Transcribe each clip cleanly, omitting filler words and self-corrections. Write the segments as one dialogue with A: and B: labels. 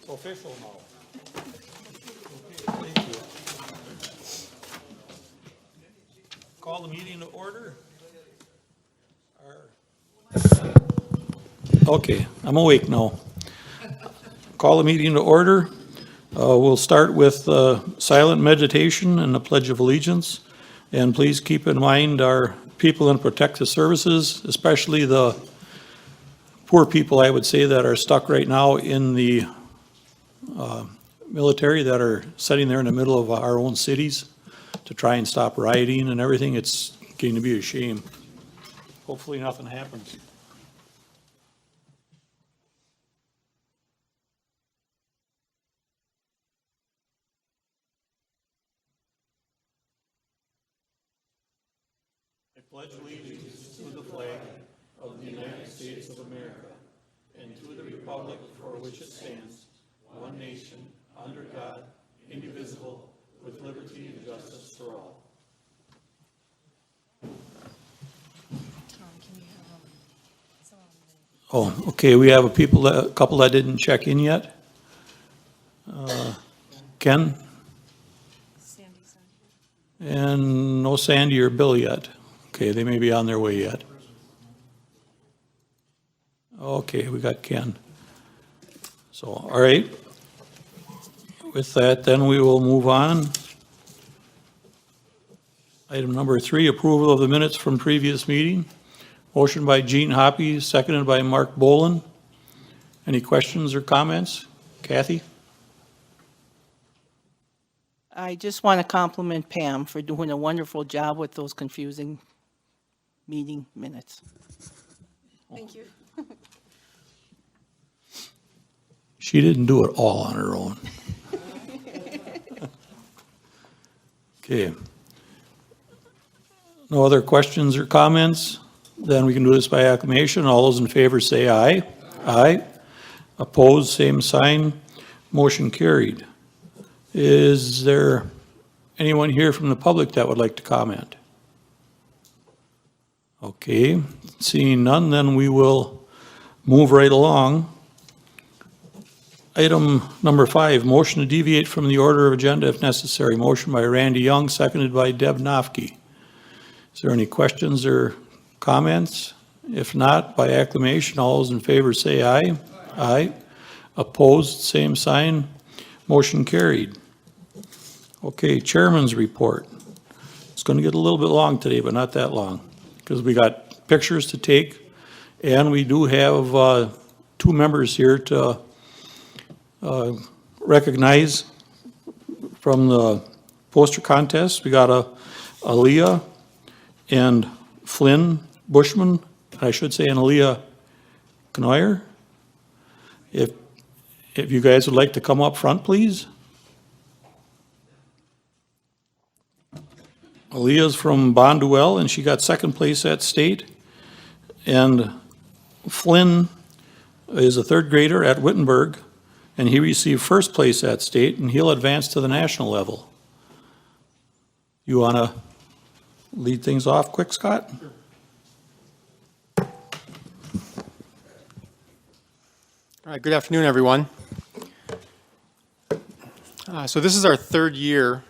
A: It's official now. Okay, thank you. Call the meeting to order. Okay, I'm awake now. Call the meeting to order. We'll start with silent meditation and the Pledge of Allegiance. And please keep in mind our people in protective services, especially the poor people, I would say, that are stuck right now in the military, that are sitting there in the middle of our own cities to try and stop rioting and everything. It's getting to be a shame. Hopefully nothing happens. I pledge allegiance to the flag of the United States of America and to the republic for which it stands, one nation, under God, indivisible, with liberty and justice for all. Oh, okay, we have a couple that didn't check in yet. Ken? And no Sandy or Bill yet. Okay, they may be on their way yet. Okay, we got Ken. So, all right. With that, then we will move on. Item number 3, approval of the minutes from previous meeting. Motion by Gene Hoppy, seconded by Mark Boland. Any questions or comments? Kathy?
B: I just want to compliment Pam for doing a wonderful job with those confusing meeting minutes.
C: Thank you.
A: She didn't do it all on her own. Okay. No other questions or comments? Then we can do this by acclamation. All those in favor say aye. Aye. Opposed, same sign. Motion carried. Is there anyone here from the public that would like to comment? Okay, seeing none, then we will move right along. Item number 5, motion to deviate from the order of agenda if necessary. Motion by Randy Young, seconded by Deb Nofke. Is there any questions or comments? If not, by acclamation, all those in favor say aye. Aye. Opposed, same sign. Motion carried. Okay, chairman's report. It's going to get a little bit long today, but not that long, because we got pictures to take, and we do have 2 members here to recognize from the poster contest. We got Aaliyah and Flynn Bushman, I should say, and Aaliyah Knoyer. If you guys would like to come up front, please. Aaliyah's from Bonduel, and she got 2nd place at state. And Flynn is a 3rd grader at Wittenberg, and he received 1st place at state, and he'll advance to the national level. You want to lead things off quick, Scott?
D: Sure. All right, good afternoon, everyone. So this is our 3rd year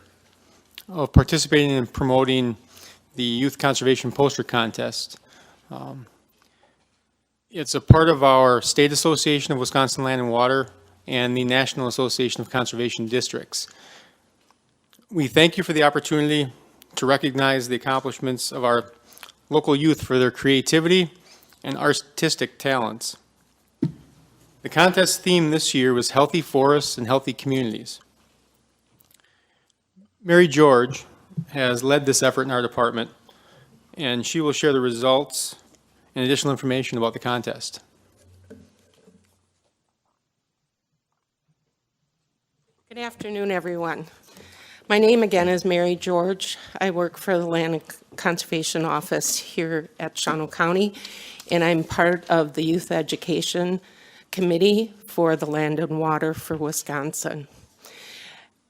D: of participating and promoting the Youth Conservation Poster Contest. It's a part of our State Association of Wisconsin Land and Water and the National Association of Conservation Districts. We thank you for the opportunity to recognize the accomplishments of our local youth for their creativity and artistic talents. The contest theme this year was Healthy Forests and Healthy Communities. Mary George has led this effort in our department, and she will share the results and additional information about the contest.
C: Good afternoon, everyone. My name again is Mary George. I work for the Land Conservation Office here at Shawano County, and I'm part of the Youth Education Committee for the Land and Water for Wisconsin.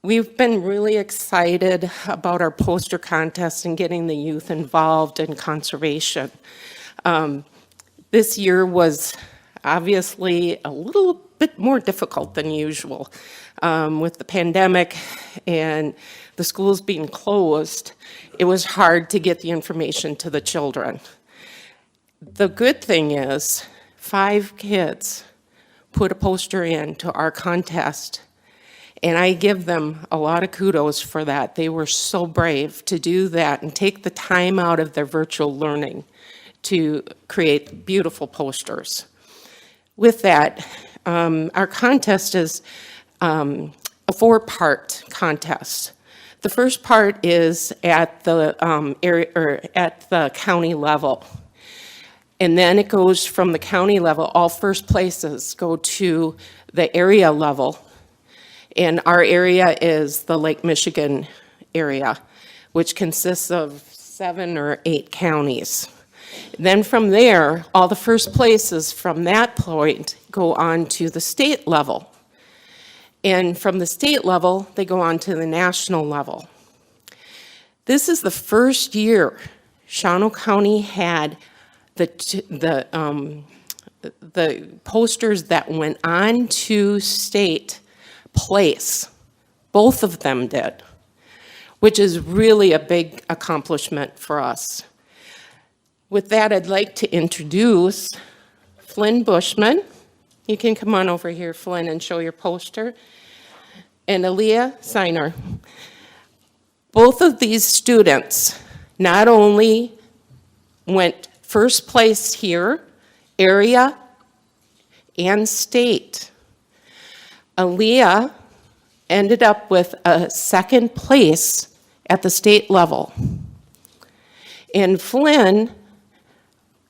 C: We've been really excited about our poster contest and getting the youth involved in conservation. This year was obviously a little bit more difficult than usual. With the pandemic and the schools being closed, it was hard to get the information to the children. The good thing is 5 kids put a poster in to our contest, and I give them a lot of kudos for that. They were so brave to do that and take the time out of their virtual learning to create beautiful posters. With that, our contest is a 4-part contest. The first part is at the area or at the county level. And then it goes from the county level, all first places go to the area level. And our area is the Lake Michigan area, which consists of 7 or 8 counties. Then from there, all the first places from that point go on to the state level. And from the state level, they go on to the national level. This is the first year Shawano County had the posters that went on to state place. Both of them did, which is really a big accomplishment for us. With that, I'd like to introduce Flynn Bushman. You can come on over here, Flynn, and show your poster. And Aaliyah Seiner. Both of these students not only went first place here, area and state. Aaliyah ended up with a 2nd place at the state level. And Flynn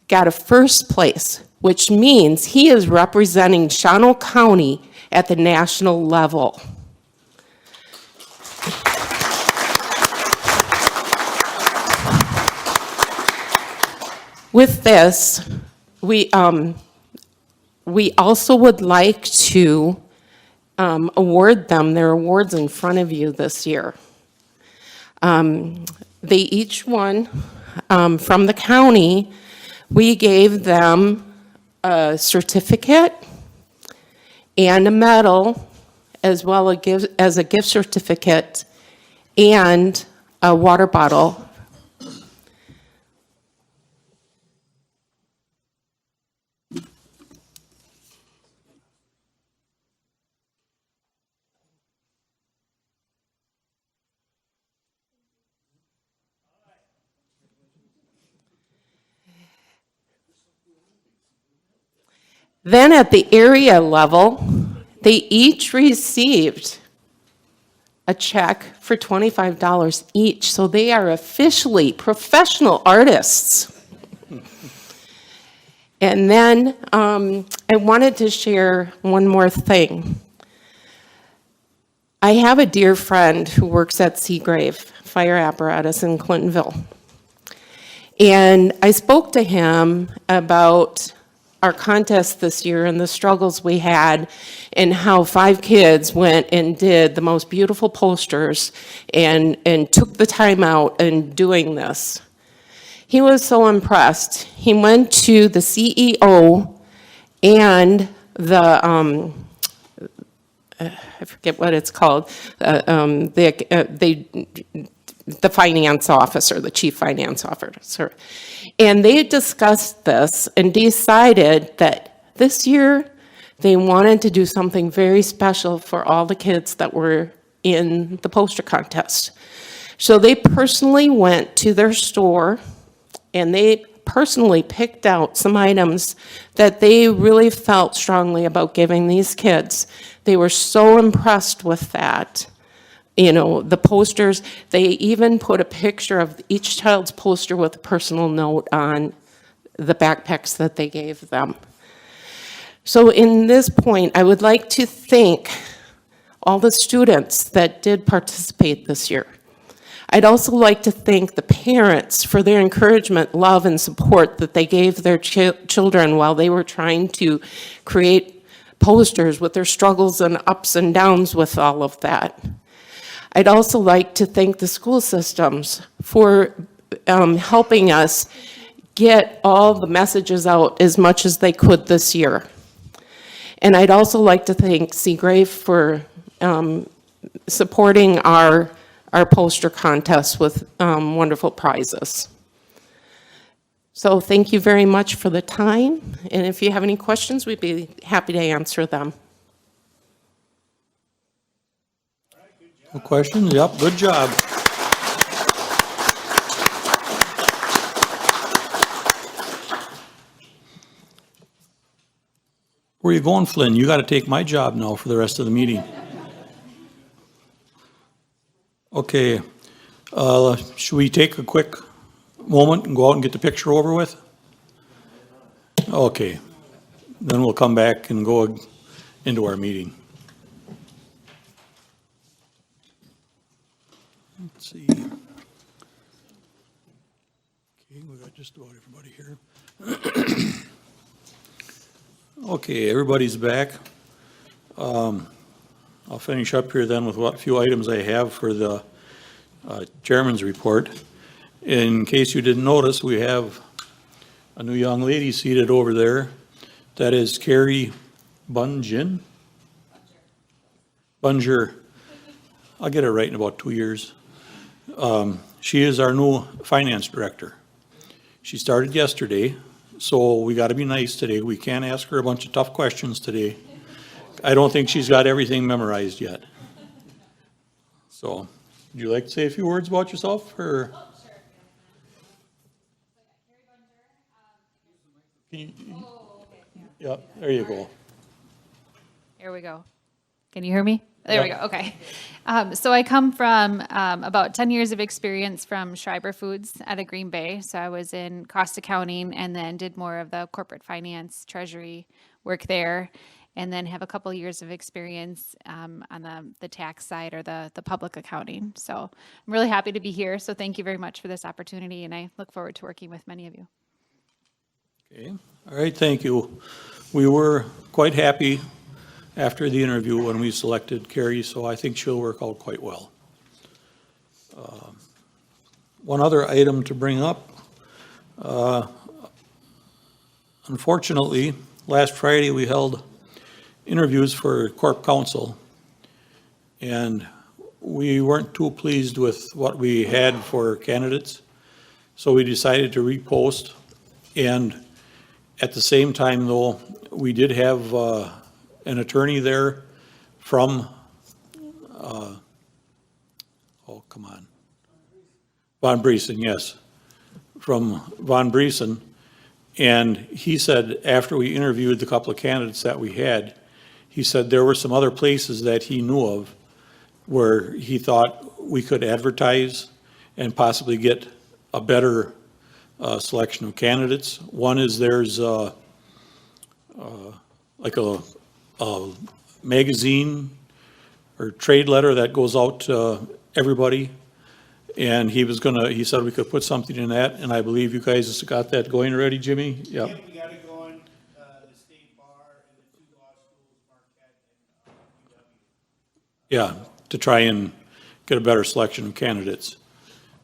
C: got a 1st place, which means he is representing Shawano County at the national level. With this, we also would like to award them their awards in front of you this year. They each won from the county. We gave them a certificate and a medal, as well as a gift certificate and a water bottle. Then at the area level, they each received a check for $25 each, so they are officially professional artists. And then I wanted to share one more thing. I have a dear friend who works at Seagrave Fire Apparatus in Clintonville. And I spoke to him about our contest this year and the struggles we had, and how 5 kids went and did the most beautiful posters and took the time out in doing this. He was so impressed. He went to the CEO and the, I forget what it's called, the finance officer, the chief finance officer. And they discussed this and decided that this year they wanted to do something very special for all the kids that were in the poster contest. So they personally went to their store and they personally picked out some items that they really felt strongly about giving these kids. They were so impressed with that. You know, the posters, they even put a picture of each child's poster with a personal note on the backpacks that they gave them. So in this point, I would like to thank all the students that did participate this year. I'd also like to thank the parents for their encouragement, love, and support that they gave their children while they were trying to create posters with their struggles and ups and downs with all of that. I'd also like to thank the school systems for helping us get all the messages out as much as they could this year. And I'd also like to thank Seagrave for supporting our poster contest with wonderful prizes. So thank you very much for the time, and if you have any questions, we'd be happy to answer them.
A: No questions? Yep, good job. Where you going, Flynn? You got to take my job now for the rest of the meeting. Okay, should we take a quick moment and go out and get the picture over with? Okay, then we'll come back and go into our meeting. Let's see. Okay, we got just about everybody here. Okay, everybody's back. I'll finish up here then with what few items I have for the chairman's report. In case you didn't notice, we have a new young lady seated over there. That is Carrie Bunger. I'll get it right in about 2 years. She is our new finance director. She started yesterday, so we got to be nice today. We can't ask her a bunch of tough questions today. I don't think she's got everything memorized yet. So, would you like to say a few words about yourself, or?
E: Oh, sure.
A: Can you-
E: Oh, okay.
A: Yeah, there you go.
E: Here we go. Can you hear me? There we go. Okay. So I come from about 10 years of experience from Schreiber Foods out of Green Bay. So I was in cost accounting and then did more of the corporate finance, treasury work there, and then have a couple years of experience on the tax side or the public accounting. So I'm really happy to be here. So thank you very much for this opportunity, and I look forward to working with many of you.
A: Okay, all right, thank you. We were quite happy after the interview when we selected Carrie, so I think she'll work out quite well. One other item to bring up. Unfortunately, last Friday we held interviews for Corp Council, and we weren't too pleased with what we had for candidates, so we decided to repost. And at the same time, though, we did have an attorney there from, Von Briesen, yes, from Von Briesen. And he said, after we interviewed the couple of candidates that we had, he said there were some other places that he knew of where he thought we could advertise and possibly get a better selection of candidates. One is there's like a magazine or trade letter that goes out to everybody. And he said we could put something in that, and I believe you guys got that going already, Jimmy? Yep.
F: Yep, we got it going, the state bar and the 2 law schools, Marquette and UW.
A: Yeah, to try and get a better selection of candidates.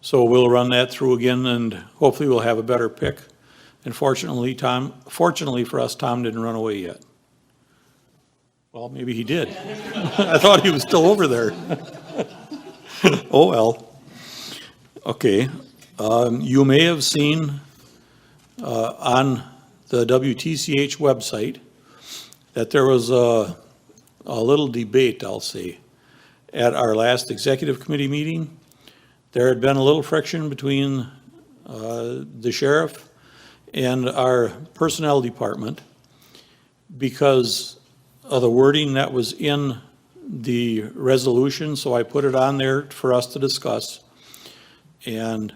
A: So we'll run that through again, and hopefully we'll have a better pick. And fortunately for us, Tom didn't run away yet. Well, maybe he did. I thought he was still over there. Oh, well. Okay, you may have seen on the WTCH website that there was a little debate, I'll say, at our last executive committee meeting. There had been a little friction between the sheriff and our personnel department because of the wording that was in the resolution, so I put it on there for us to discuss. And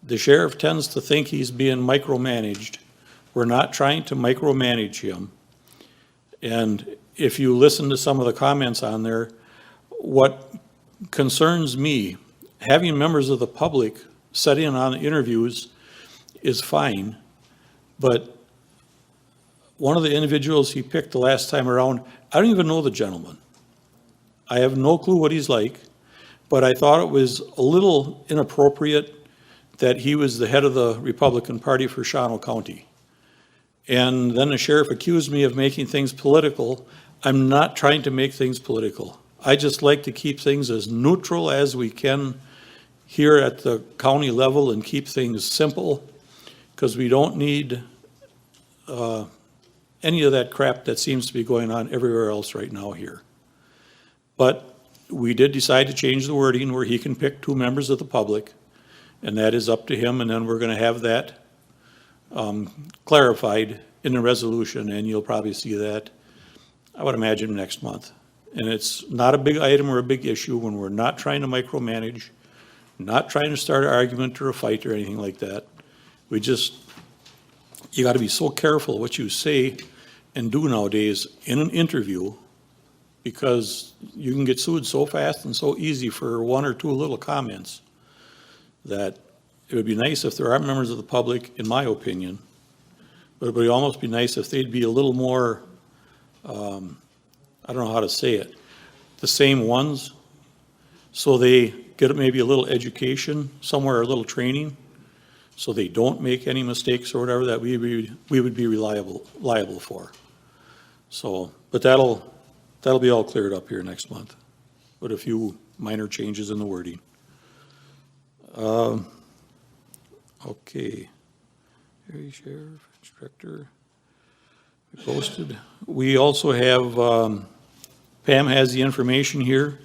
A: the sheriff tends to think he's being micromanaged. We're not trying to micromanage him. And if you listen to some of the comments on there, what concerns me, having members of the public set in on interviews is fine, but one of the individuals he picked the last time around, I don't even know the gentleman. I have no clue what he's like. But I thought it was a little inappropriate that he was the head of the Republican Party for Shawano County. And then the sheriff accused me of making things political. I'm not trying to make things political. I just like to keep things as neutral as we can here at the county level and keep things simple, because we don't need any of that crap that seems to be going on everywhere else right now here. But we did decide to change the wording where he can pick 2 members of the public, and that is up to him, and then we're gonna have that clarified in the resolution, and you'll probably see that, I would imagine, next month. And it's not a big item or a big issue when we're not trying to micromanage, not trying to start an argument or a fight or anything like that. We just, you gotta be so careful what you say and do nowadays in an interview, because you can get sued so fast and so easy for 1 or 2 little comments that it would be nice if there are members of the public, in my opinion, but it would almost be nice if they'd be a little more, I don't know how to say it, the same ones, so they get maybe a little education somewhere, a little training, so they don't make any mistakes or whatever that we would be liable for. So, but that'll be all cleared up here next month, with a few minor changes in the wording. Okay. Area sheriff, instructor, we posted. We also have, Pam has the information here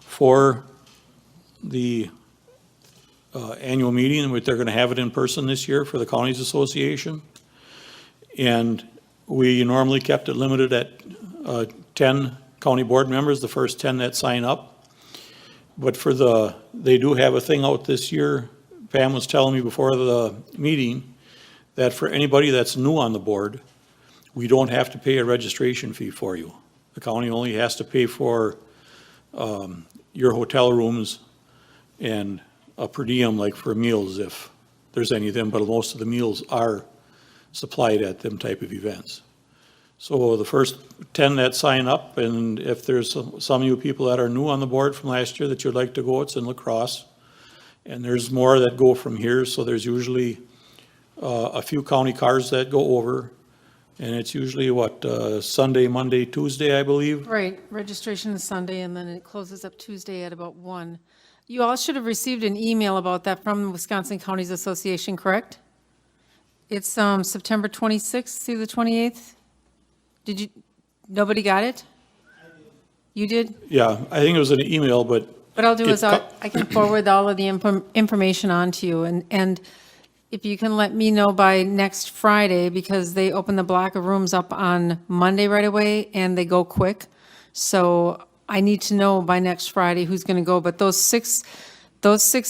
A: for the annual meeting, which they're gonna have it in person this year for the Counties Association. And we normally kept it limited at 10 county board members, the first 10 that sign up. But they do have a thing out this year. Pam was telling me before the meeting that for anybody that's new on the board, we don't have to pay a registration fee for you. The county only has to pay for your hotel rooms and a per diem, like for meals, if there's any of them, but most of the meals are supplied at them type of events. So the first 10 that sign up, and if there's some of you people that are new on the board from last year that you'd like to go, it's in La Crosse. And there's more that go from here, so there's usually a few county cars that go over. And it's usually Sunday, Monday, Tuesday, I believe.
G: Right, registration is Sunday, and then it closes up Tuesday at about 1. You all should have received an email about that from the Wisconsin Counties Association, correct? It's September 26th through the 28th? Nobody got it? You did?
A: Yeah, I think it was an email, but
G: What I'll do is
A: It
G: I can forward all of the information on to you, and if you can let me know by next Friday, because they open the block of rooms up on Monday right away, and they go quick. So I need to know by next Friday who's going to go, but those six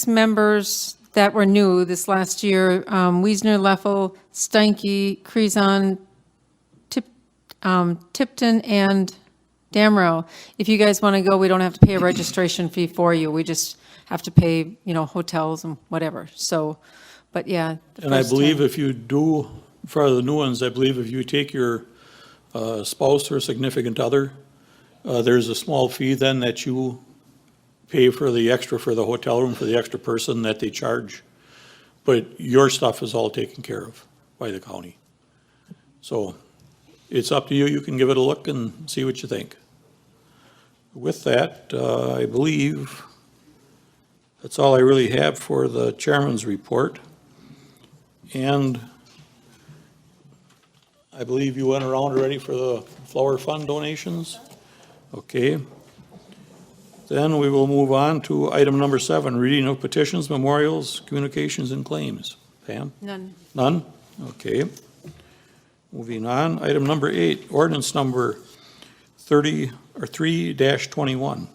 G: members that were new this last year, Wiesner, Leffel, Steinke, Krezon, Tipton, and Damrow. If you guys want to go, we don't have to pay a registration fee for you. We just have to pay, hotels and whatever. So, but yeah.
A: And I believe if you do, for the new ones, I believe if you take your spouse or significant other, there's a small fee then that you pay for the extra for the hotel room, for the extra person that they charge. But your stuff is all taken care of by the county. So it's up to you. You can give it a look and see what you think. With that, I believe that's all I really have for the chairman's report. And I believe you went around already for the flower fund donations? Okay. Then we will move on to item number 7, reading of petitions, memorials, communications, and claims. Pam?
G: None.
A: None? Okay. Moving on, item number 8, ordinance number 3-21.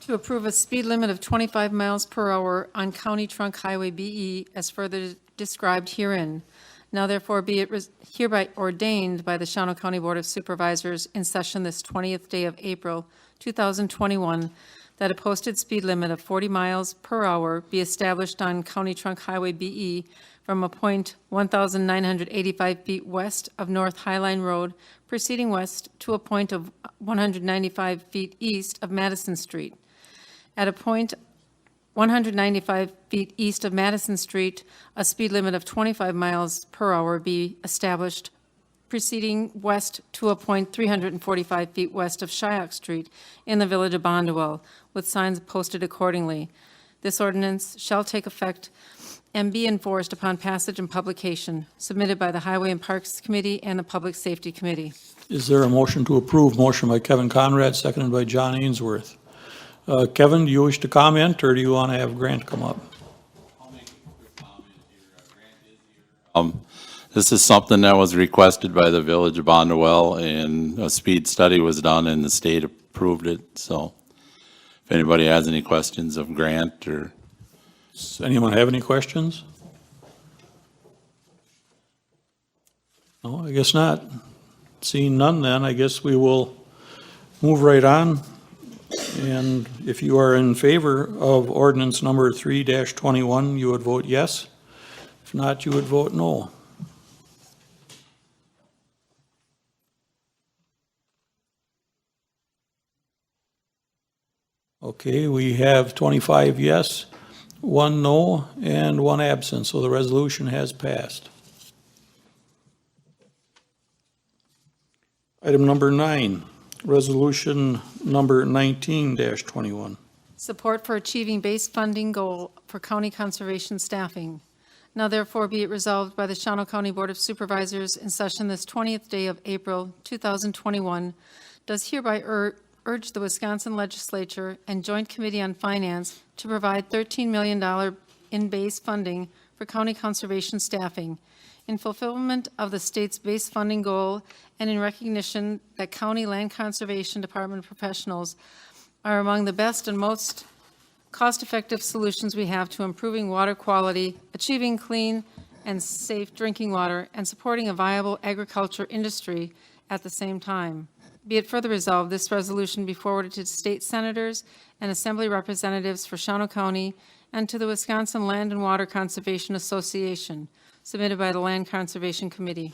G: To approve a speed limit of 25 miles per hour on County Trunk Highway BE as further described herein. Now therefore be it hereby ordained by the Shawano County Board of Supervisors in session this 20th day of April 2021 that a posted speed limit of 40 miles per hour be established on County Trunk Highway BE from a point 1,985 feet west of North Highline Road, proceeding west to a point of 195 feet east of Madison Street. At a point 195 feet east of Madison Street, a speed limit of 25 miles per hour be established proceeding west to a point 345 feet west of Shyok Street in the village of Bondwell, with signs posted accordingly. This ordinance shall take effect and be enforced upon passage and publication, submitted by the Highway and Parks Committee and the Public Safety Committee.
A: Is there a motion to approve? Motion by Kevin Conrad, seconded by John Ainsworth. Kevin, do you wish to comment, or do you want to have Grant come up?
H: This is something that was requested by the village of Bondwell, and a speed study was done, and the state approved it. So if anybody has any questions of Grant or...
A: Does anyone have any questions? No, I guess not. Seeing none, then, I guess we will move right on. And if you are in favor of ordinance number 3-21, you would vote yes. If not, you would vote no. Okay, we have 25 yes, 1 no, and 1 absent, so the resolution has passed. Item number 9, resolution number 19-21.
G: Support for achieving base funding goal for county conservation staffing. Now therefore be it resolved by the Shawano County Board of Supervisors in session this 20th day of April 2021, does hereby urge the Wisconsin Legislature and Joint Committee on Finance to provide $13 million in base funding for county conservation staffing in fulfillment of the state's base funding goal and in recognition that county land conservation department professionals are among the best and most cost-effective solutions we have to improving water quality, achieving clean and safe drinking water, and supporting a viable agriculture industry at the same time. Be it further resolved, this resolution be forwarded to state senators and assembly representatives for Shawano County and to the Wisconsin Land and Water Conservation Association, submitted by the Land Conservation Committee.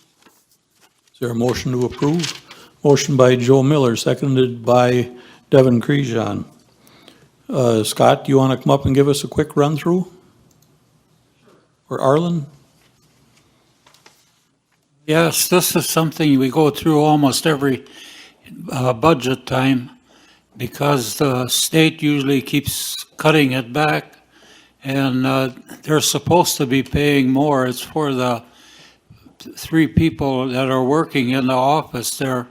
A: Is there a motion to approve? Motion by Joe Miller, seconded by Devin Crejon. Scott, do you want to come up and give us a quick run-through? Or Arlen?
I: Yes, this is something we go through almost every budget time because the state usually keeps cutting it back, and they're supposed to be paying more. It's for the 3 people that are working in the office. They're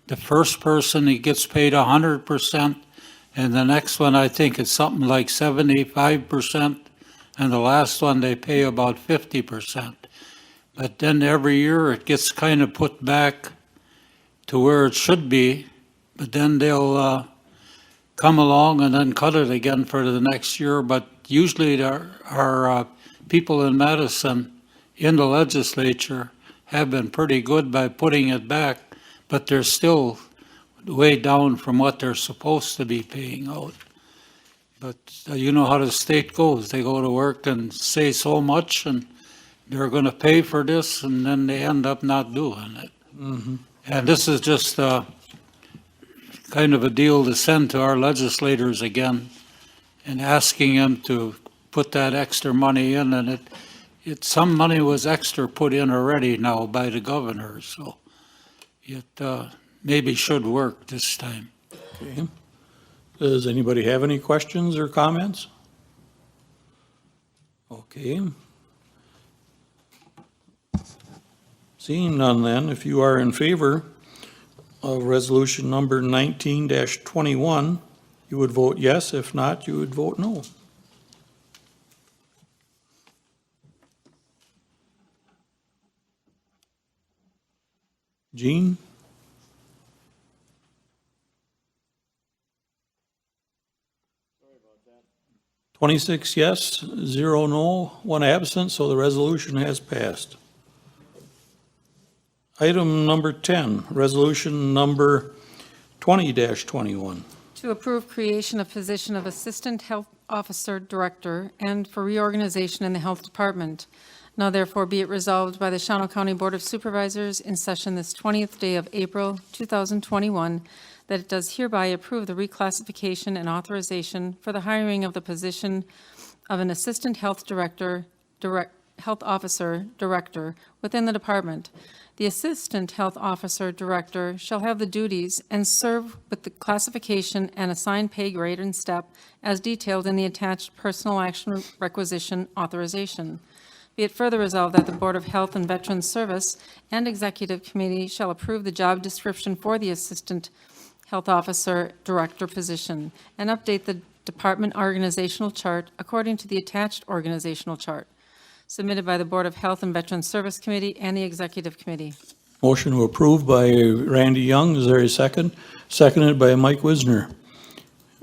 I: the first person, he gets paid 100%, and the next one, I think it's something like 75%, and the last one, they pay about 50%. But then every year, it gets kind of put back to where it should be, but then they'll come along and then cut it again for the next year. But usually our people in Madison in the legislature have been pretty good by putting it back, but they're still way down from what they're supposed to be paying out. But you know how the state goes. They go to work and say so much, and they're going to pay for this, and then they end up not doing it.
A: Mm-hmm.
I: And this is just kind of a deal to send to our legislators again and asking them to put that extra money in. And some money was extra put in already now by the governor, so it maybe should work this time.
A: Okay. Does anybody have any questions or comments? Okay. Seeing none then, if you are in favor of resolution number 19-21, you would vote yes. If not, you would vote no. Jean? Sorry about that. 26 yes, 0 no, 1 absent, so the resolution has passed. Item number 10, resolution number 20-21.
G: To approve creation of position of Assistant Health Officer Director and for reorganization in the Health Department. Now therefore be it resolved by the Shawano County Board of Supervisors in session this 20th day of April 2021 that it does hereby approve the reclassification and authorization for the hiring of the position of an Assistant Health Director Health Officer Director within the department. The Assistant Health Officer Director shall have the duties and serve with the classification and assigned pay grade and step as detailed in the attached personal action requisition authorization. Be it further resolved that the Board of Health and Veterans Service and Executive Committee shall approve the job description for the Assistant Health Officer Director position and update the department organizational chart according to the attached organizational chart, submitted by the Board of Health and Veterans Service Committee and the Executive Committee.
A: Motion to approve by Randy Young. Is there a second? Seconded by Mike Wisner.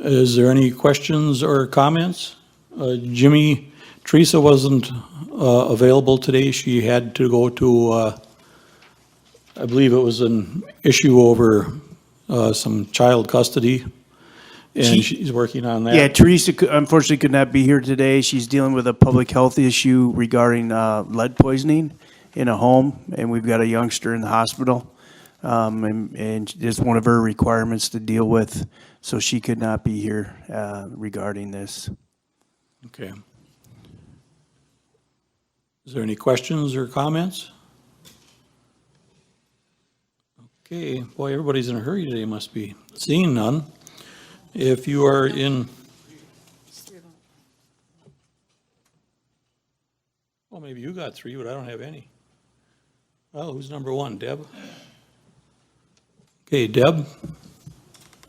A: Is there any questions or comments? Jimmy, Teresa wasn't available today. She had to go to, I believe it was an issue over some child custody, and she's working on that.
F: Yeah, Teresa unfortunately could not be here today. She's dealing with a public health issue regarding lead poisoning in a home, and we've got a youngster in the hospital. And it's one of her requirements to deal with, so she could not be here regarding this.
A: Okay. Is there any questions or comments? Okay, boy, everybody's in a hurry today, must be. Seeing none. If you are in, well, maybe you got three, but I don't have any. Well, who's number one, Deb? Okay, Deb?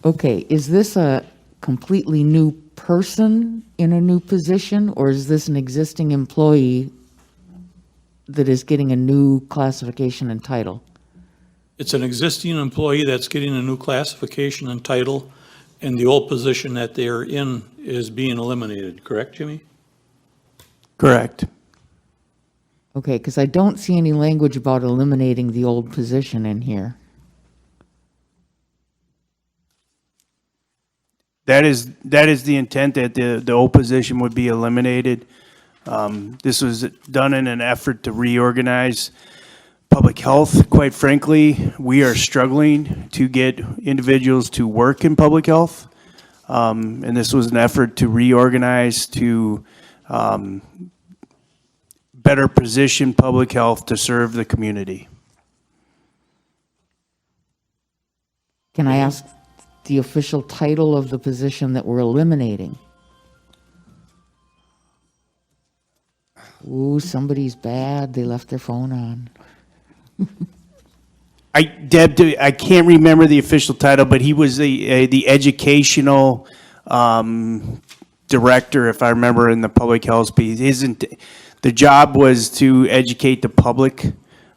J: Okay, is this a completely new person in a new position, or is this an existing employee that is getting a new classification and title?
A: It's an existing employee that's getting a new classification and title, and the old position that they're in is being eliminated, correct, Jimmy?
F: Correct.
J: Okay, because I don't see any language about eliminating the old position in here.
F: That is the intent, that the old position would be eliminated. This was done in an effort to reorganize public health. Quite frankly, we are struggling to get individuals to work in public health. And this was an effort to reorganize, to better position public health to serve the community.
J: Can I ask the official title of the position that we're eliminating? Ooh, somebody's bad. They left their phone on.
F: Deb, I can't remember the official title, but he was the educational director, if I remember, in the public health piece. The job was to educate the public,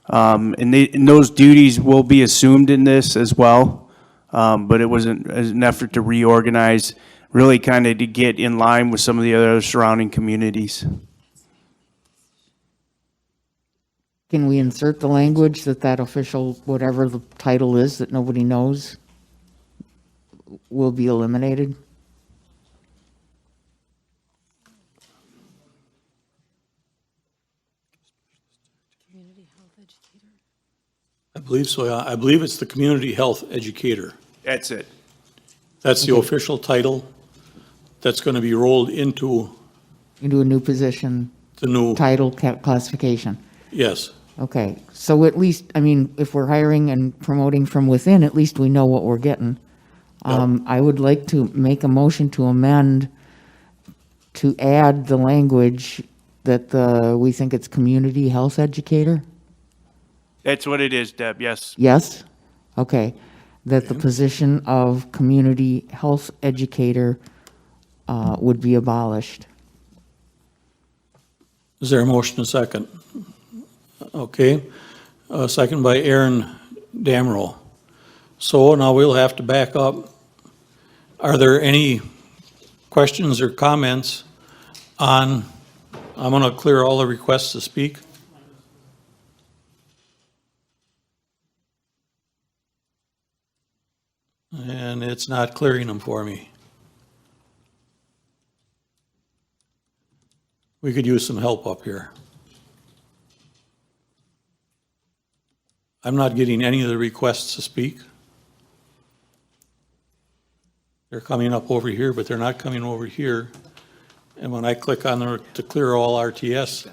F: and those duties will be assumed in this as well. But it was an effort to reorganize, really kind of to get in line with some of the other surrounding communities.
J: Can we insert the language that official, whatever the title is that nobody knows, will be eliminated?
A: I believe so, yeah. I believe it's the community health educator.
F: That's it.
A: That's the official title that's going to be rolled into
J: Into a new position,
A: the new,
J: title, classification?
A: yes.
J: Okay, so at least, I mean, if we're hiring and promoting from within, at least we know what we're getting. I would like to make a motion to amend to add the language that we think it's community health educator?
F: That's what it is, Deb, yes.
J: Yes? Okay. That the position of community health educator would be abolished.
A: Is there a motion, a second? Okay, second by Aaron Damrow. So now we'll have to back up. Are there any questions or comments on, I'm going to clear all the requests to speak. And it's not clearing them for me. We could use some help up here. I'm not getting any of the requests to speak. They're coming up over here, but they're not coming over here. And when I click on the to clear all RTS,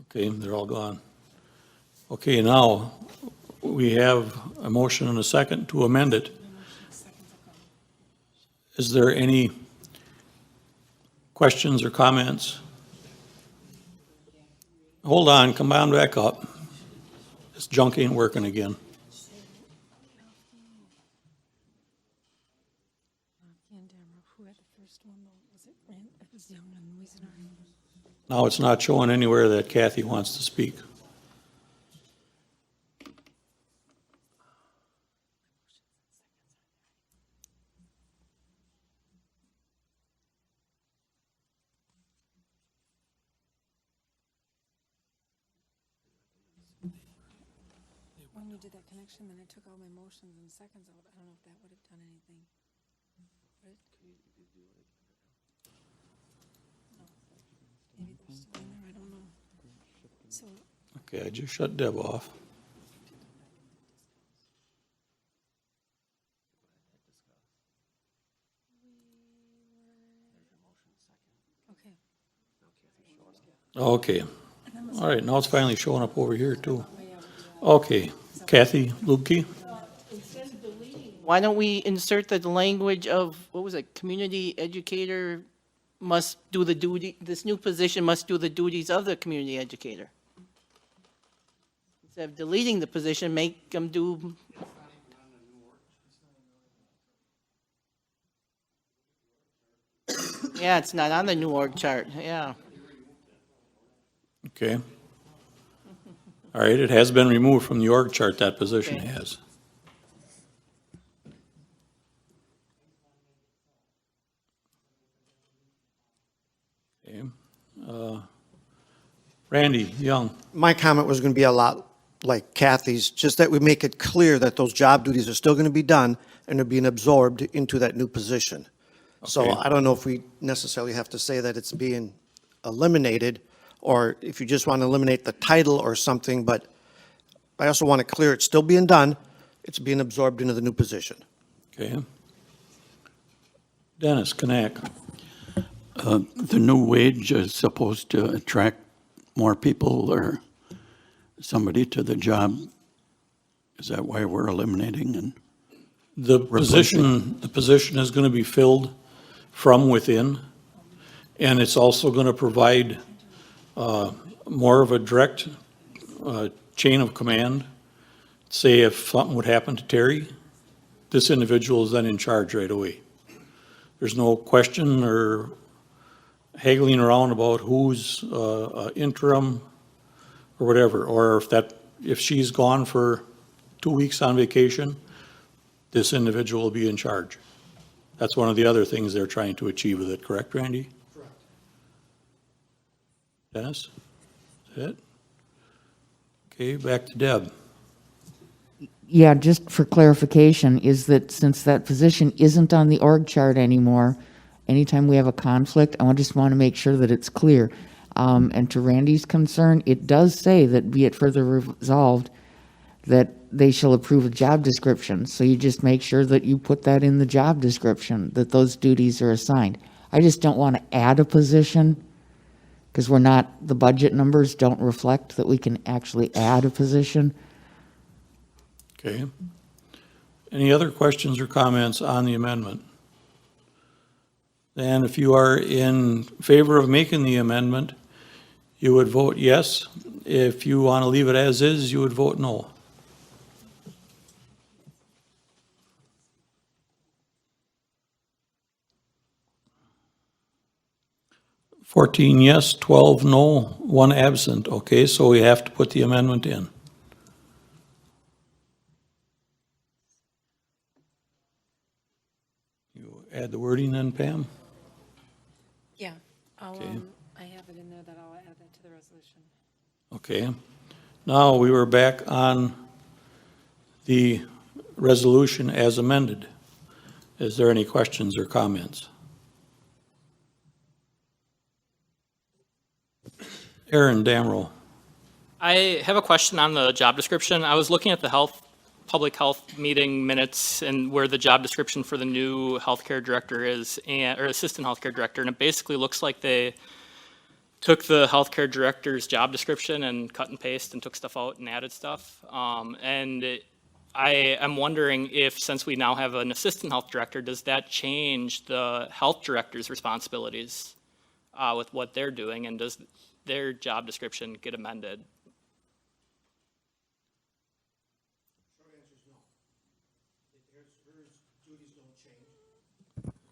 A: Okay, they're all gone. Okay, now, we have a motion and a second to amend it. Is there any questions or comments? Hold on, come on back up. This junk ain't working again. Now it's not showing anywhere that Kathy wants to speak.
G: When we did that connection, then I took all my motions and seconds out. I don't know if that would have done anything. Would it? No. Maybe they're still in there, I don't know. So,
A: Okay, I just shut Deb off.
G: okay.
A: Okay. All right, now it's finally showing up over here too. Okay, Kathy Lubke?
B: Why don't we insert the language of, what was it, community educator must do the duty, this new position must do the duties of the community educator? Instead of deleting the position, make them do. Yeah, it's not on the new org chart, yeah.
A: Okay. All right, it has been removed from the org chart, that position
B: Okay.
A: has. Okay. Randy Young,
K: My comment was going to be a lot like Kathy's, just that we make it clear that those job duties are still going to be done and are being absorbed into that new position. So
A: Okay.
K: I don't know if we necessarily have to say that it's being eliminated, or if you just want to eliminate the title or something, but I also want it clear it's still being done, it's being absorbed into the new position.
A: okay. Dennis Knack,
L: The new wage is supposed to attract more people or somebody to the job. Is that why we're eliminating and?
A: the position is going to be filled from within, and it's also going to provide more of a direct chain of command. Say if something would happen to Terry, this individual is then in charge right away. There's no question or haggling around about who's interim or whatever, or if she's gone for 2 weeks on vacation, this individual will be in charge. That's one of the other things they're trying to achieve with it, correct, Randy? Correct. Dennis? Is that it? Okay, back to Deb.
J: Yeah, just for clarification, is that since that position isn't on the org chart anymore, anytime we have a conflict, I just want to make sure that it's clear. And to Randy's concern, it does say that be it further resolved that they shall approve a job description. So you just make sure that you put that in the job description, that those duties are assigned. I just don't want to add a position because the budget numbers don't reflect that we can actually add a position.
A: Okay. Any other questions or comments on the amendment? Then if you are in favor of making the amendment, you would vote yes. If you want to leave it as is, you would vote no. Fourteen yes, 12 no, 1 absent. Okay, so we have to put the amendment in. You add the wording then, Pam?
G: Yeah,
A: Okay.
G: I have it in there that I'll add that to the resolution.
A: Okay. Now, we were back on the resolution as amended. Is there any questions or comments? Aaron Damrow.
M: I have a question on the job description. I was looking at the public health meeting minutes and where the job description for the new healthcare director is, or assistant healthcare director, and it basically looks like they took the healthcare director's job description and cut and paste and took stuff out and added stuff. I am wondering if, since we now have an assistant health director, does that change the health director's responsibilities with what they're doing, and does their job description get amended?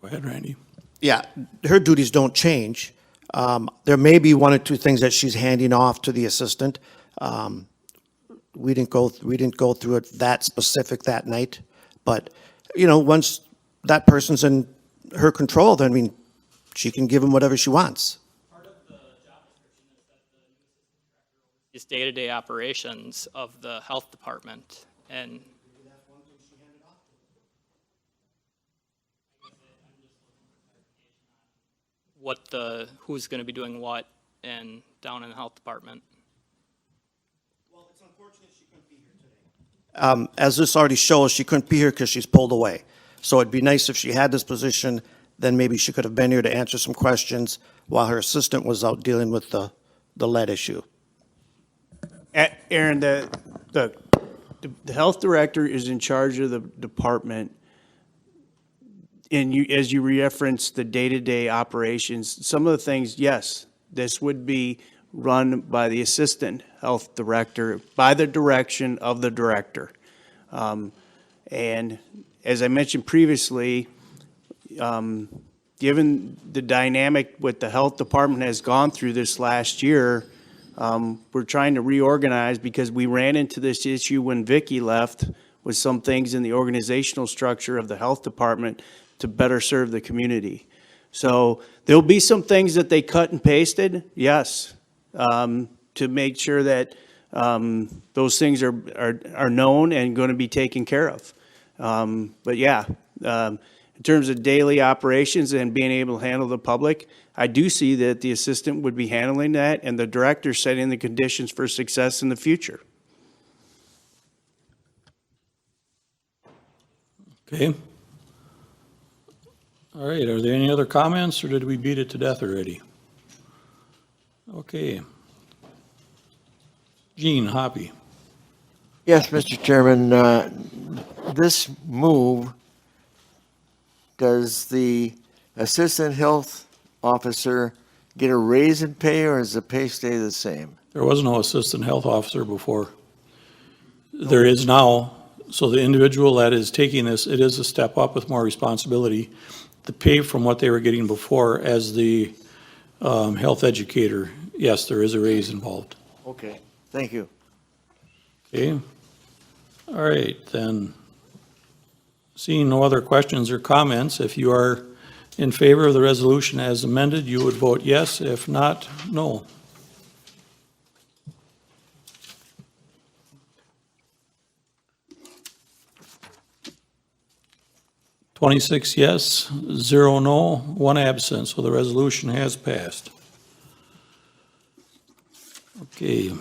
A: Go ahead, Randy.
K: Yeah, her duties don't change. There may be one or two things that she's handing off to the assistant. We didn't go through it that specific that night, but, you know, once that person's in her control, then, I mean, she can give him whatever she wants.
M: Is day-to-day operations of the health department, and who's going to be doing what and down in the health department.
K: As this already shows, she couldn't be here because she's pulled away. So it'd be nice if she had this position, then maybe she could have been here to answer some questions while her assistant was out dealing with the lead issue.
F: Aaron, the health director is in charge of the department. And you, as you referenced the day-to-day operations, some of the things, yes, this would be run by the assistant health director, by the direction of the director. And as I mentioned previously, given the dynamic what the health department has gone through this last year, we're trying to reorganize because we ran into this issue when Vicki left with some things in the organizational structure of the health department to better serve the community. So there'll be some things that they cut and pasted, yes, to make sure that those things are known and going to be taken care of. But yeah, in terms of daily operations and being able to handle the public, I do see that the assistant would be handling that and the director setting the conditions for success in the future.
A: Okay. All right, are there any other comments, or did we beat it to death already? Okay. Gene Hoppy.
N: Yes, Mr. Chairman, this move, does the assistant health officer get a raise in pay, or does the pay stay the same?
A: There was no assistant health officer before. There is now, so the individual that is taking this, it is a step up with more responsibility. The pay from what they were getting before as the health educator, yes, there is a raise involved.
N: Okay, thank you.
A: Okay. All right, then, seeing no other questions or comments, if you are in favor of the resolution as amended, you would vote yes. If not, no. "26 yes, 0 no, 1 absent," so the resolution has passed. Okay.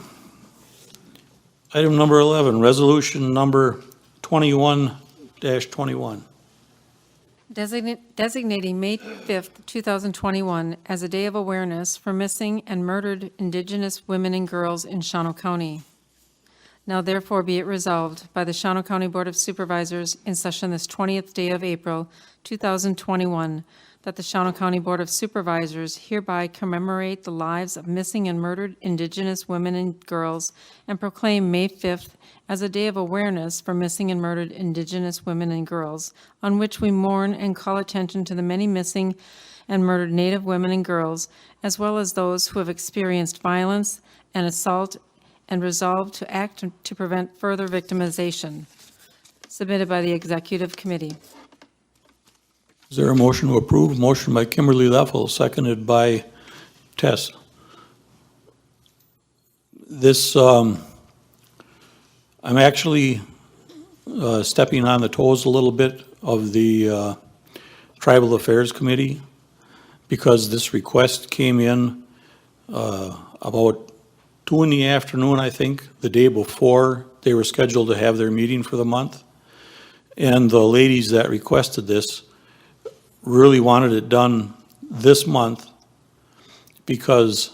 A: Item number 11, resolution number 21-21.
G: Designating May 5th, 2021 as a day of awareness for missing and murdered Indigenous women and girls in Shawano County. Now therefore be it resolved by the Shawano County Board of Supervisors in session this 20th day of April, 2021, that the Shawano County Board of Supervisors hereby commemorate the lives of missing and murdered Indigenous women and girls and proclaim May 5th as a day of awareness for missing and murdered Indigenous women and girls, on which we mourn and call attention to the many missing and murdered Native women and girls, as well as those who have experienced violence and assault, and resolve to act to prevent further victimization. Submitted by the Executive Committee.
A: Is there a motion to approve? Motion by Kimberly Leffel, seconded by Tess. This, I'm actually stepping on the toes a little bit of the Tribal Affairs Committee, because this request came in about 2 in the afternoon, I think, the day before they were scheduled to have their meeting for the month. And the ladies that requested this really wanted it done this month because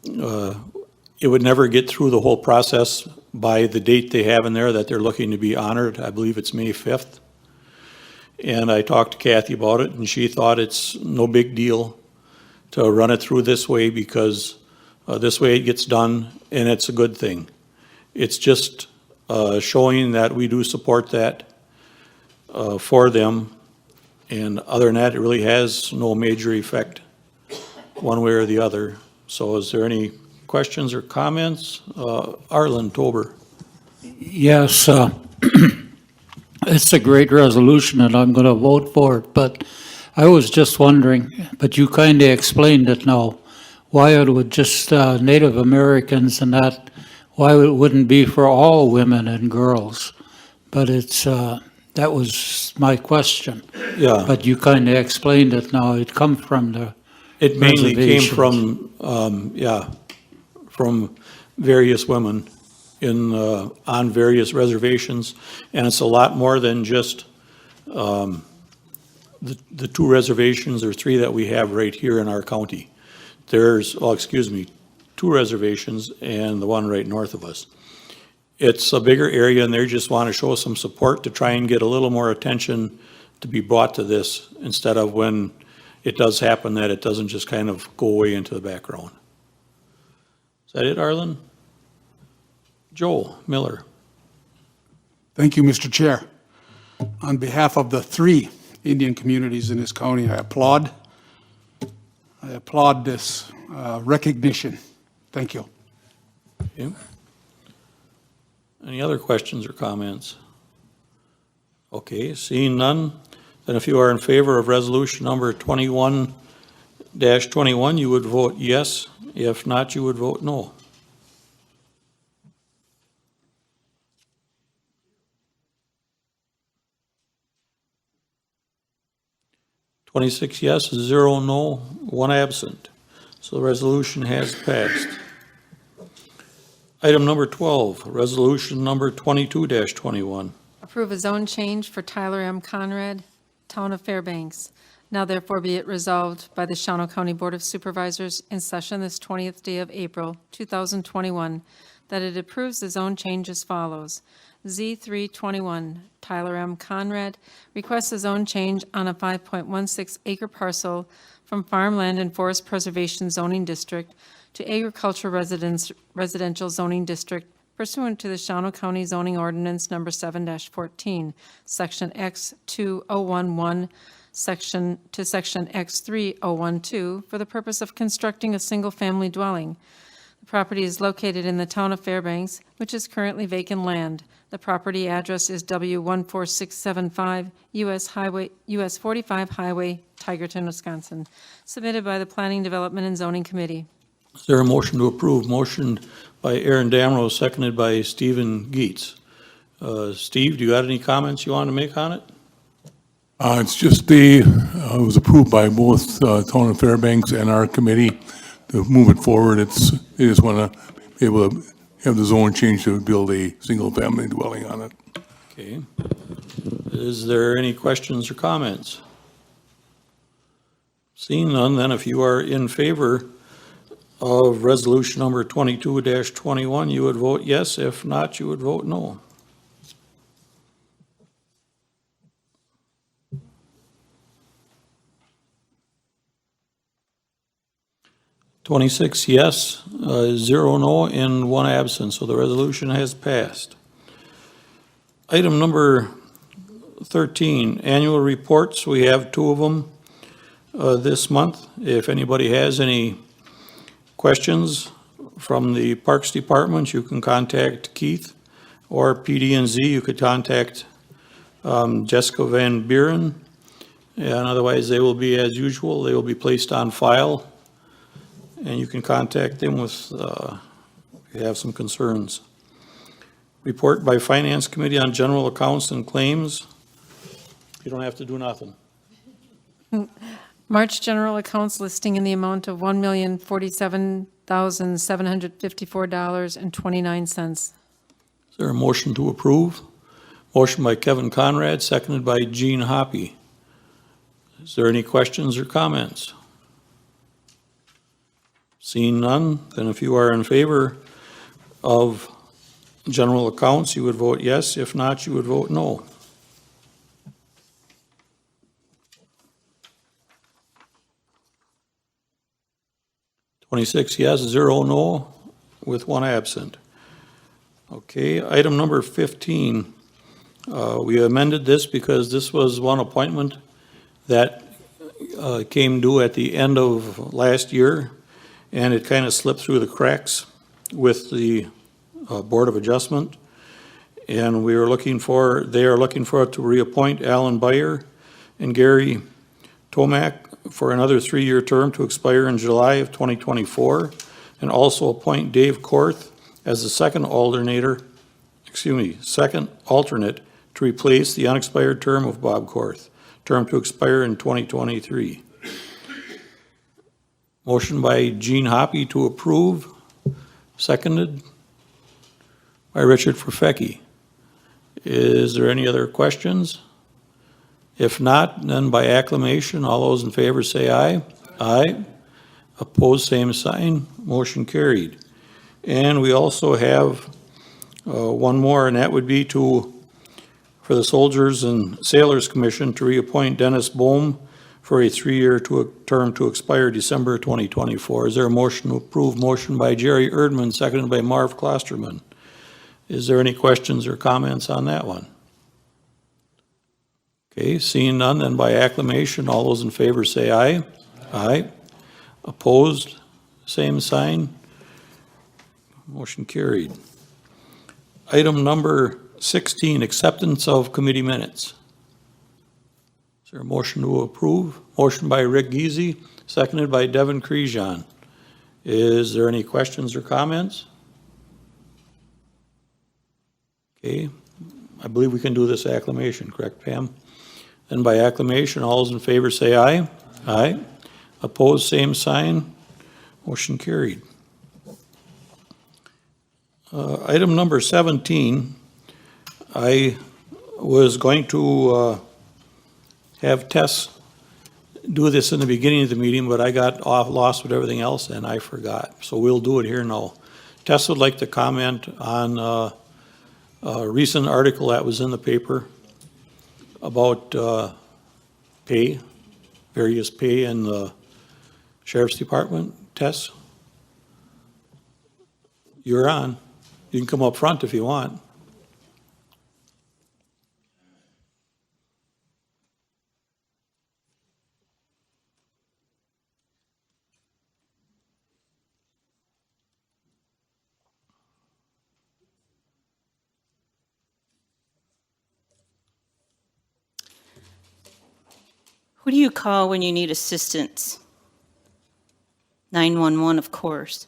A: it would never get through the whole process by the date they have in there that they're looking to be honored. I believe it's May 5th. And I talked to Kathy about it, and she thought it's no big deal to run it through this way because this way it gets done, and it's a good thing. It's just showing that we do support that for them. And other than that, it really has no major effect one way or the other. So is there any questions or comments? Arlen Tober.
I: Yes, it's a great resolution and I'm going to vote for it, but I was just wondering, but you kind of explained it now, why it would just Native Americans and that, why it wouldn't be for all women and girls. But it's, that was my question.
A: Yeah.
I: But you kind of explained it now, it come from the
A: It mainly came
I: reservations.
A: from, from various women in, on various reservations. And it's a lot more than just the two reservations or three that we have right here in our county. There's, oh, excuse me, two reservations and the one right north of us. It's a bigger area and they just want to show some support to try and get a little more attention to be brought to this instead of when it does happen that it doesn't just kind of go away into the background. Is that it, Arlen? Joel Miller.
O: Thank you, Mr. Chair. On behalf of the 3 Indian communities in this county, I applaud this recognition. Thank you.
A: Okay. Any other questions or comments? Okay, seeing none, then if you are in favor of resolution number 21-21, you would vote yes. If not, you would vote no. Twenty-six yes, 0 no, 1 absent. So the resolution has passed. Item number 12, resolution number 22-21.
G: Approve a zone change for Tyler M. Conrad, Town of Fairbanks. Now therefore be it resolved by the Shawano County Board of Supervisors in session this 20th day of April, 2021, that it approves the zone change as follows. Z321, Tyler M. Conrad requests a zone change on a 5.16 acre parcel from farmland and forest preservation zoning district to agricultural residential zoning district pursuant to the Shawano County zoning ordinance number 7-14, section X2011, section X3012, for the purpose of constructing a single-family dwelling. The property is located in the town of Fairbanks, which is currently vacant land. The property address is W14675 US 45 Highway, Tigerton, Wisconsin. Submitted by the Planning, Development, and Zoning Committee.
A: Is there a motion to approve? Motion by Aaron Damrow, seconded by Stephen Geetz. Steve, do you got any comments you want to make on it?
P: It's just it was approved by both Town of Fairbanks and our committee to move it forward. They just want to be able to have the zone change to build a single-family dwelling on it.
A: Okay. Is there any questions or comments? Seeing none, then if you are in favor of resolution number 22-21, you would vote yes. If not, you would vote no. Twenty-six yes, 0 no, and 1 absent, so the resolution has passed. Item number 13, annual reports. We have 2 of them this month. If anybody has any questions from the Parks Department, you can contact Keith, or PD&Z, you could contact Jessica Van Buren, and otherwise they will be, as usual, they will be placed on file, and you can contact them with, if you have some concerns. Report by Finance Committee on General Accounts and Claims. You don't have to do nothing.
G: March general accounts listing in the amount of $1,047,754.29.
A: Is there a motion to approve? Motion by Kevin Conrad, seconded by Gene Hoppy. Is there any questions or comments? Seeing none, then if you are in favor of general accounts, you would vote yes. If not, you would vote no. Twenty-six yes, 0 no, with 1 absent. Okay, item number 15. We amended this because this was one appointment that came due at the end of last year, and it kind of slipped through the cracks with the Board of Adjustment. And they are looking for it to reappoint Alan Byer and Gary Tomac for another 3-year term to expire in July of 2024, and also appoint Dave Korth as the second alternate to replace the unexpired term of Bob Korth, term to expire in 2023. Motion by Gene Hoppy to approve, seconded by Richard Profecki. Is there any other questions? If not, then by acclamation, all those in favor say aye. Aye. Opposed, same sign. Motion carried. And we also have one more, and that would be for the Soldiers and Sailors Commission to reappoint Dennis Bohm for a 3-year term to expire December 2024. Is there a motion to approve? Motion by Jerry Erdman, seconded by Marv Klosterman. Is there any questions or comments on that one? Okay, seeing none, then by acclamation, all those in favor say aye. Aye. Opposed, same sign. Motion carried. Item number 16, acceptance of committee minutes. Is there a motion to approve? Motion by Rick Giese, seconded by Devin Crejon. Is there any questions or comments? Okay, I believe we can do this acclamation, correct, Pam? Then by acclamation, all those in favor say aye. Aye. Opposed, same sign. Motion carried. Item number 17, I was going to have Tess do this in the beginning of the meeting, but I got lost with everything else and I forgot. So we'll do it here now. Tess would like to comment on a recent article that was in the paper about pay, various pay in the Sheriff's Department. Tess, you're on. You can come up front if you want.
Q: Who do you call when you need assistance? 911, of course.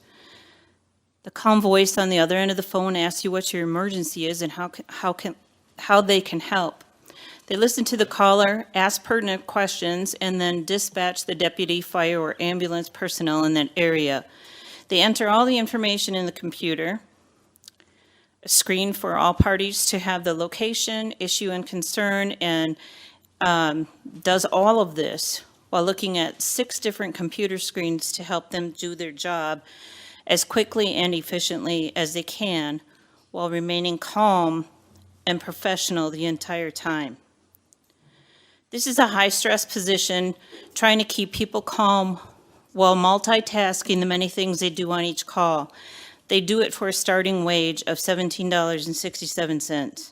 Q: The calm voice on the other end of the phone asks you what your emergency is and how they can help. They listen to the caller, ask pertinent questions, and then dispatch the deputy, fire, or ambulance personnel in that area. They enter all the information in the computer, a screen for all parties to have the location, issue, and concern, and does all of this while looking at 6 different computer screens to help them do their job as quickly and efficiently as they can while remaining calm and professional the entire time. This is a high-stress position, trying to keep people calm while multitasking the many things they do on each call. They do it for a starting wage of $17.67.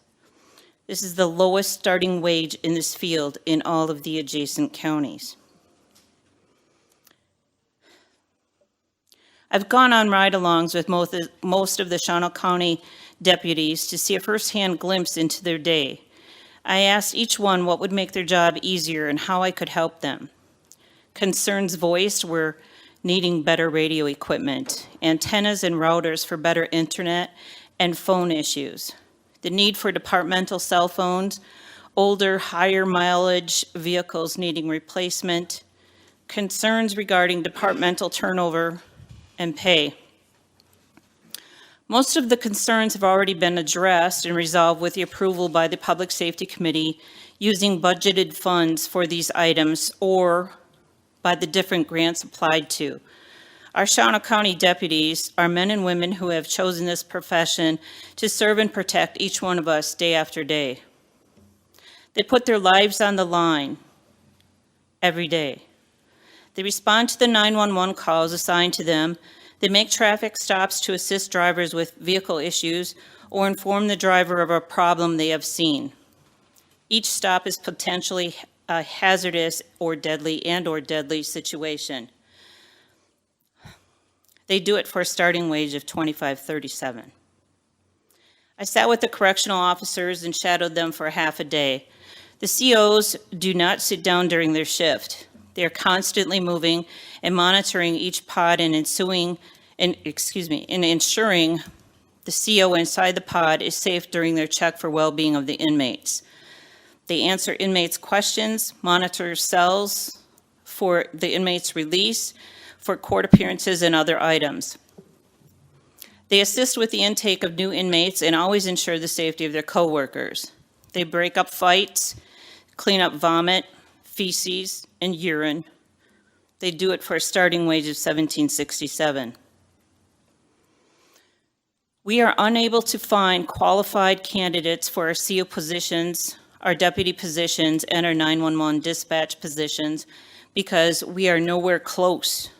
Q: This is the lowest starting wage in this field in all of the adjacent counties. I've gone on ride-alongs with most of the Shawano County deputies to see a firsthand glimpse into their day. I asked each one what would make their job easier and how I could help them. Concerns voiced were needing better radio equipment, antennas and routers for better internet, and phone issues. The need for departmental cell phones, older, higher mileage vehicles needing replacement, concerns regarding departmental turnover, and pay. Most of the concerns have already been addressed and resolved with the approval by the Public Safety Committee using budgeted funds for these items or by the different grants applied to. Our Shawano County deputies are men and women who have chosen this profession to serve and protect each one of us day after day. They put their lives on the line every day. They respond to the 911 calls assigned to them. They make traffic stops to assist drivers with vehicle issues or inform the driver of a problem they have seen. Each stop is potentially a hazardous or deadly situation. They do it for a starting wage of $25.37. I sat with the correctional officers and shadowed them for half a day. The COs do not sit down during their shift. They are constantly moving and monitoring each pod and ensuring the CO inside the pod is safe during their check for well-being of the inmates. They answer inmates' questions, monitor cells for the inmates' release, for court appearances and other items. They assist with the intake of new inmates and always ensure the safety of their coworkers. They break up fights, clean up vomit, feces, and urine. They do it for a starting wage of $17.67. We are unable to find qualified candidates for our CO positions, our deputy positions, and our 911 dispatch positions because we are nowhere close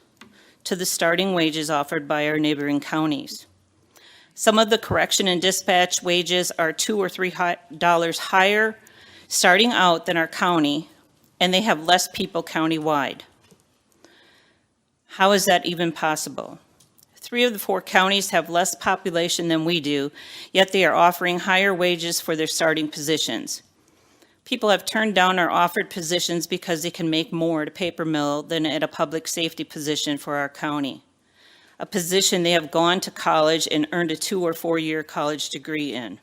Q: to the starting wages offered by our neighboring counties. Some of the correction and dispatch wages are $2 or $3 higher starting out than our county, and they have less people countywide. How is that even possible? 3 of the 4 counties have less population than we do, yet they are offering higher wages for their starting positions. People have turned down our offered positions because they can make more at a paper mill than at a public safety position for our county, a position they have gone to college and earned a 2 or 4 year college degree in.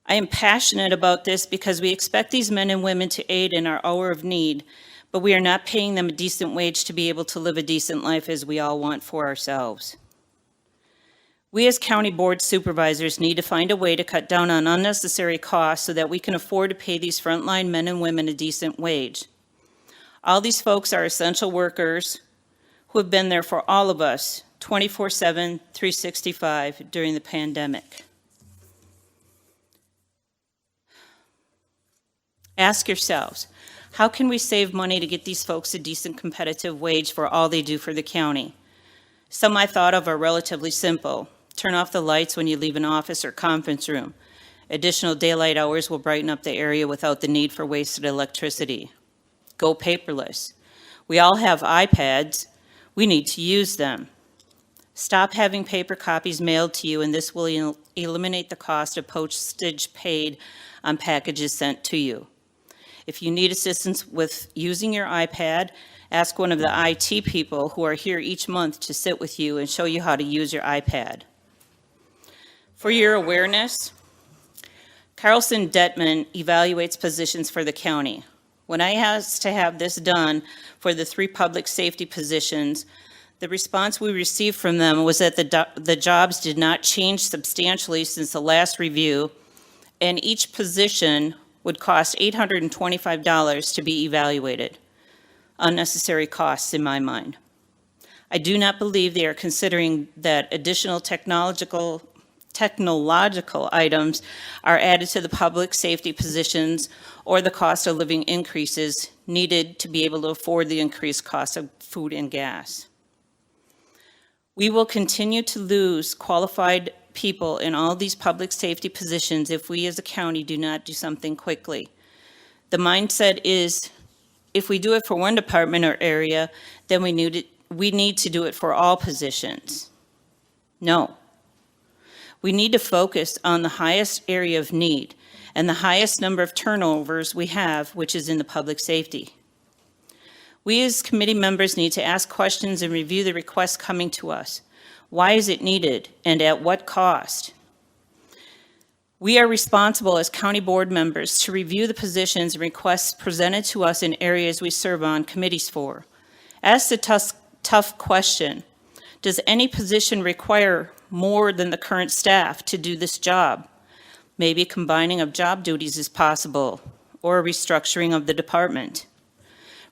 Q: I am passionate about this because we expect these men and women to aid in our hour of need, but we are not paying them a decent wage to be able to live a decent life as we all want for ourselves. We as county board supervisors need to find a way to cut down on unnecessary costs so that we can afford to pay these frontline men and women a decent wage. All these folks are essential workers who have been there for all of us 24/7, 365 during the pandemic. Ask yourselves, how can we save money to get these folks a decent competitive wage for all they do for the county? Some I thought of are relatively simple. Turn off the lights when you leave an office or conference room. Additional daylight hours will brighten up the area without the need for wasted electricity. Go paperless. We all have iPads. We need to use them. Stop having paper copies mailed to you, and this will eliminate the cost of postage paid on packages sent to you. If you need assistance with using your iPad, ask one of the IT people who are here each month to sit with you and show you how to use your iPad. For your awareness, Carlson Detman evaluates positions for the county. When I asked to have this done for the 3 public safety positions, the response we received from them was that the jobs did not change substantially since the last review, and each position would cost $825 to be evaluated. Unnecessary costs in my mind. I do not believe they are considering that additional technological items are added to the public safety positions or the cost of living increases needed to be able to afford the increased cost of food and gas. We will continue to lose qualified people in all these public safety positions if we as a county do not do something quickly. The mindset is, if we do it for one department or area, then we need to do it for all positions. No. We need to focus on the highest area of need and the highest number of turnovers we have, which is in the public safety. We as committee members need to ask questions and review the requests coming to us. Why is it needed and at what cost? We are responsible as county board members to review the positions and requests presented to us in areas we serve on committees for. Ask the tough question, does any position require more than the current staff to do this job? Maybe combining of job duties is possible, or a restructuring of the department.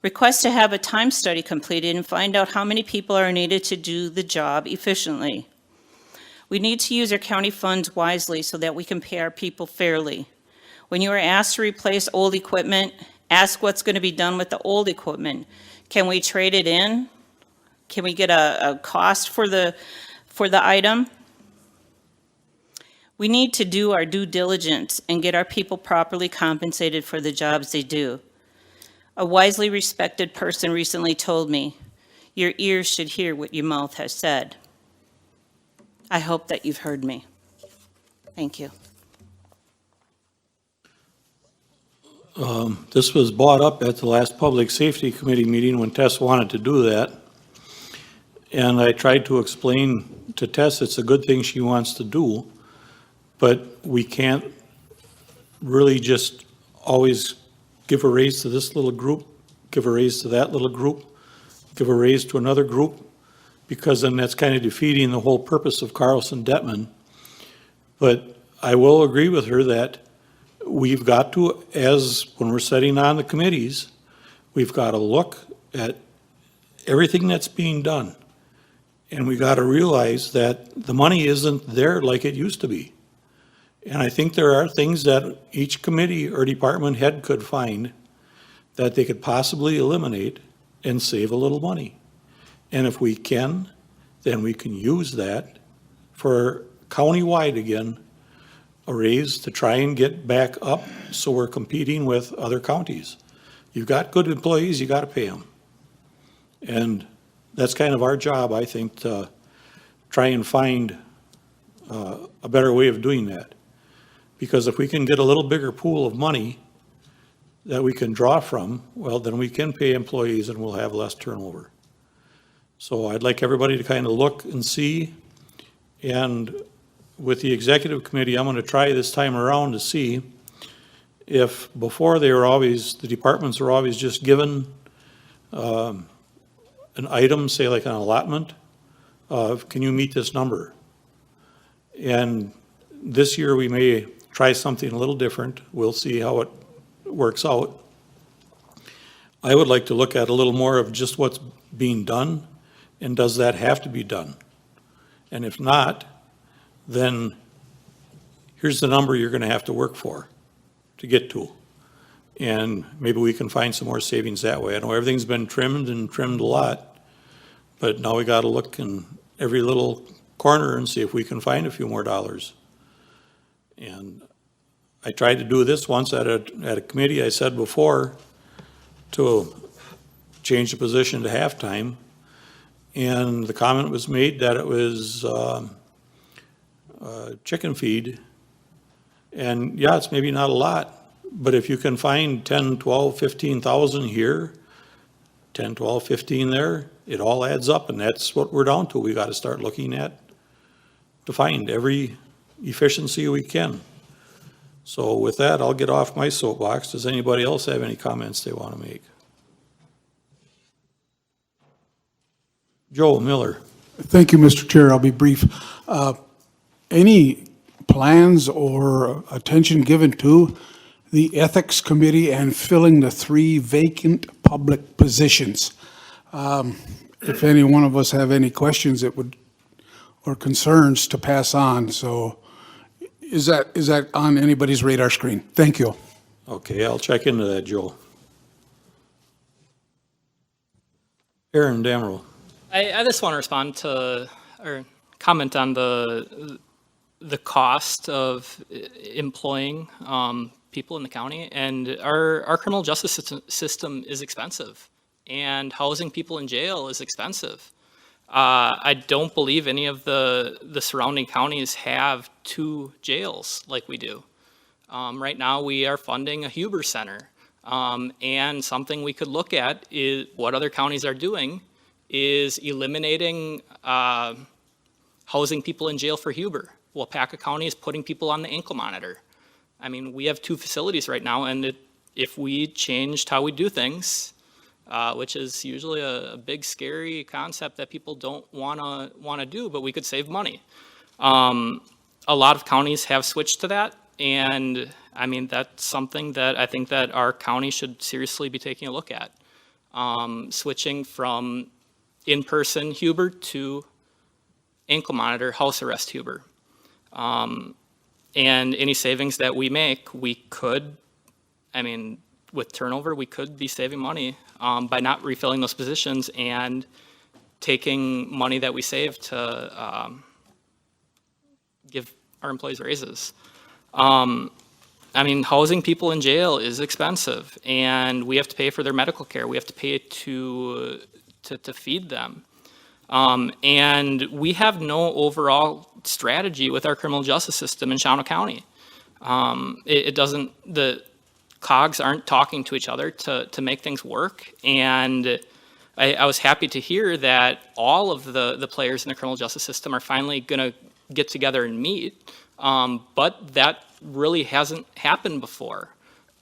Q: Request to have a time study completed and find out how many people are needed to do the job efficiently. We need to use our county funds wisely so that we can pay our people fairly. When you are asked to replace old equipment, ask what's going to be done with the old equipment. Can we trade it in? Can we get a cost for the item? We need to do our due diligence and get our people properly compensated for the jobs they do. A wisely respected person recently told me, your ears should hear what your mouth has said. I hope that you've heard me. Thank you.
A: This was brought up at the last Public Safety Committee meeting when Tess wanted to do that. And I tried to explain to Tess it's a good thing she wants to do, but we can't really just always give a raise to this little group, give a raise to that little group, give a raise to another group, because then that's kind of defeating the whole purpose of Carlson Detman. But I will agree with her that we've got to, as when we're sitting on the committees, we've got to look at everything that's being done. And we got to realize that the money isn't there like it used to be. And I think there are things that each committee or department head could find that they could possibly eliminate and save a little money. And if we can, then we can use that for countywide again, a raise to try and get back up so we're competing with other counties. You've got good employees, you got to pay them. And that's kind of our job, I think, to try and find a better way of doing that. Because if we can get a little bigger pool of money that we can draw from, well, then we can pay employees and we'll have less turnover. So I'd like everybody to kind of look and see. And with the executive committee, I'm going to try this time around to see if before they were always, the departments were always just given an item, say like an allotment of, can you meet this number? And this year we may try something a little different. We'll see how it works out. I would like to look at a little more of just what's being done, and does that have to be done? And if not, then here's the number you're going to have to work for to get to. And maybe we can find some more savings that way. I know everything's been trimmed and trimmed a lot, but now we got to look in every little corner and see if we can find a few more dollars. And I tried to do this once at a committee, I said before, to change the position to halftime. And the comment was made that it was chicken feed. And yeah, it's maybe not a lot, but if you can find 10, 12, 15,000 here, 10, 12, 15 there, it all adds up, and that's what we're down to. We got to start looking at to find every efficiency we can. So with that, I'll get off my soapbox. Does anybody else have any comments they want to make? Joe Miller.
O: Thank you, Mr. Chair. I'll be brief. Any plans or attention given to the Ethics Committee and filling the 3 vacant public positions? If any one of us have any questions or concerns to pass on, so is that on anybody's radar screen? Thank you.
A: Okay, I'll check into that, Joe. Aaron Damrell.
M: I just want to respond to, or comment on the cost of employing people in the county. And our criminal justice system is expensive, and housing people in jail is expensive. I don't believe any of the surrounding counties have 2 jails like we do. Right now, we are funding a Huber Center. And something we could look at is what other counties are doing is eliminating housing people in jail for Huber. Wapaka County is putting people on the ankle monitor. I mean, we have 2 facilities right now, and if we changed how we do things, which is usually a big, scary concept that people don't want to do, but we could save money. A lot of counties have switched to that, and I mean, that's something that I think that our county should seriously be taking a look at. switching from in-person Huber to ankle monitor house arrest Huber. And any savings that we make, we could, I mean, with turnover, we could be saving money by not refilling those positions and taking money that we save to give our employees raises. I mean, housing people in jail is expensive, and we have to pay for their medical care. We have to pay to feed them. And we have no overall strategy with our criminal justice system in Shawano County. It doesn't, the cogs aren't talking to each other to make things work. And I was happy to hear that all of the players in the criminal justice system are finally going to get together and meet. But that really hasn't happened before.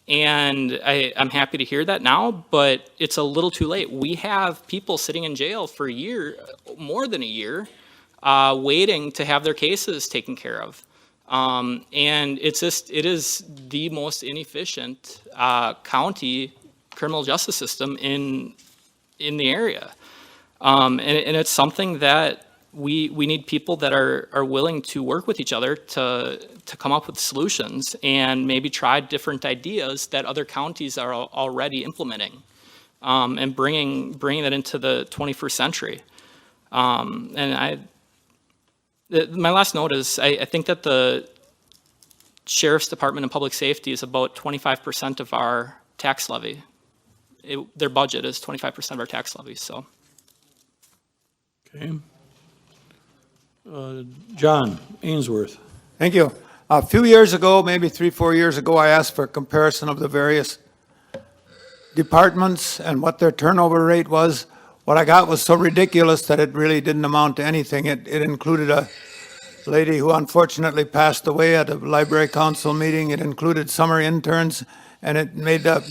M: And I'm happy to hear that now, but it's a little too late. We have people sitting in jail for a year, more than a year, waiting to have their cases taken care of. And it is the most inefficient county criminal justice system in the area. And it's something that we need people that are willing to work with each other to come up with solutions and maybe try different ideas that other counties are already implementing, and bringing that into the 21st century. My last note is I think that the Sheriff's Department and Public Safety is about 25% of our tax levy. Their budget is 25% of our tax levy, so.
A: Okay. John Ainsworth.
R: Thank you. A few years ago, maybe 3-4 years ago, I asked for a comparison of the various departments and what their turnover rate was. What I got was so ridiculous that it really didn't amount to anything. It included a lady who unfortunately passed away at a library council meeting. It included summer interns, and it made the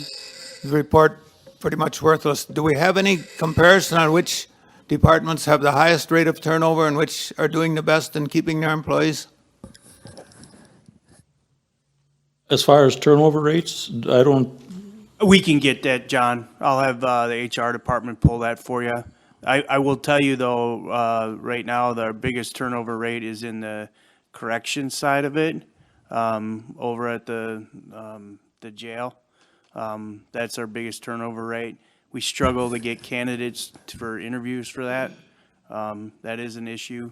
R: report pretty much worthless. Do we have any comparison on which departments have the highest rate of turnover and which are doing the best in keeping their employees?
A: As far as turnover rates, I don't,
F: We can get that, John. I'll have the HR department pull that for you. I will tell you though, right now, the biggest turnover rate is in the correction side of it, over at the jail. That's our biggest turnover rate. We struggle to get candidates for interviews for that. That is an issue.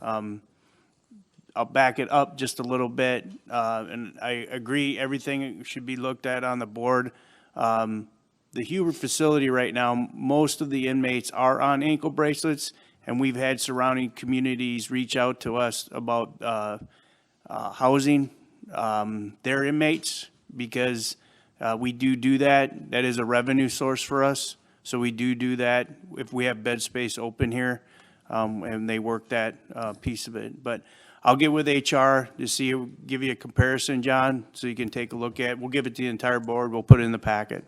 F: I'll back it up just a little bit, and I agree, everything should be looked at on the board. The Huber facility right now, most of the inmates are on ankle bracelets, and we've had surrounding communities reach out to us about housing their inmates, because we do that. That is a revenue source for us. So we do that if we have bed space open here, and they work that piece of it. But I'll get with HR to see, give you a comparison, John, so you can take a look at it. We'll give it to the entire board. We'll put it in the packet.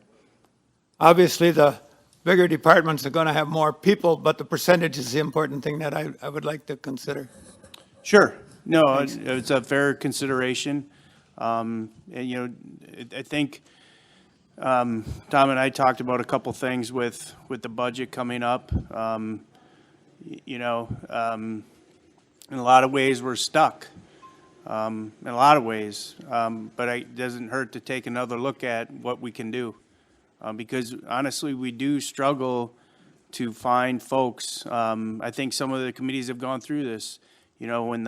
R: Obviously, the bigger departments are going to have more people, but the percentage is the important thing that I would like to consider.
F: Sure. No, it's a fair consideration. And, you know, I think Tom and I talked about a couple things with the budget coming up. You know, in a lot of ways, we're stuck. In a lot of ways. But it doesn't hurt to take another look at what we can do. Because honestly, we do struggle to find folks. I think some of the committees have gone through this. You know, when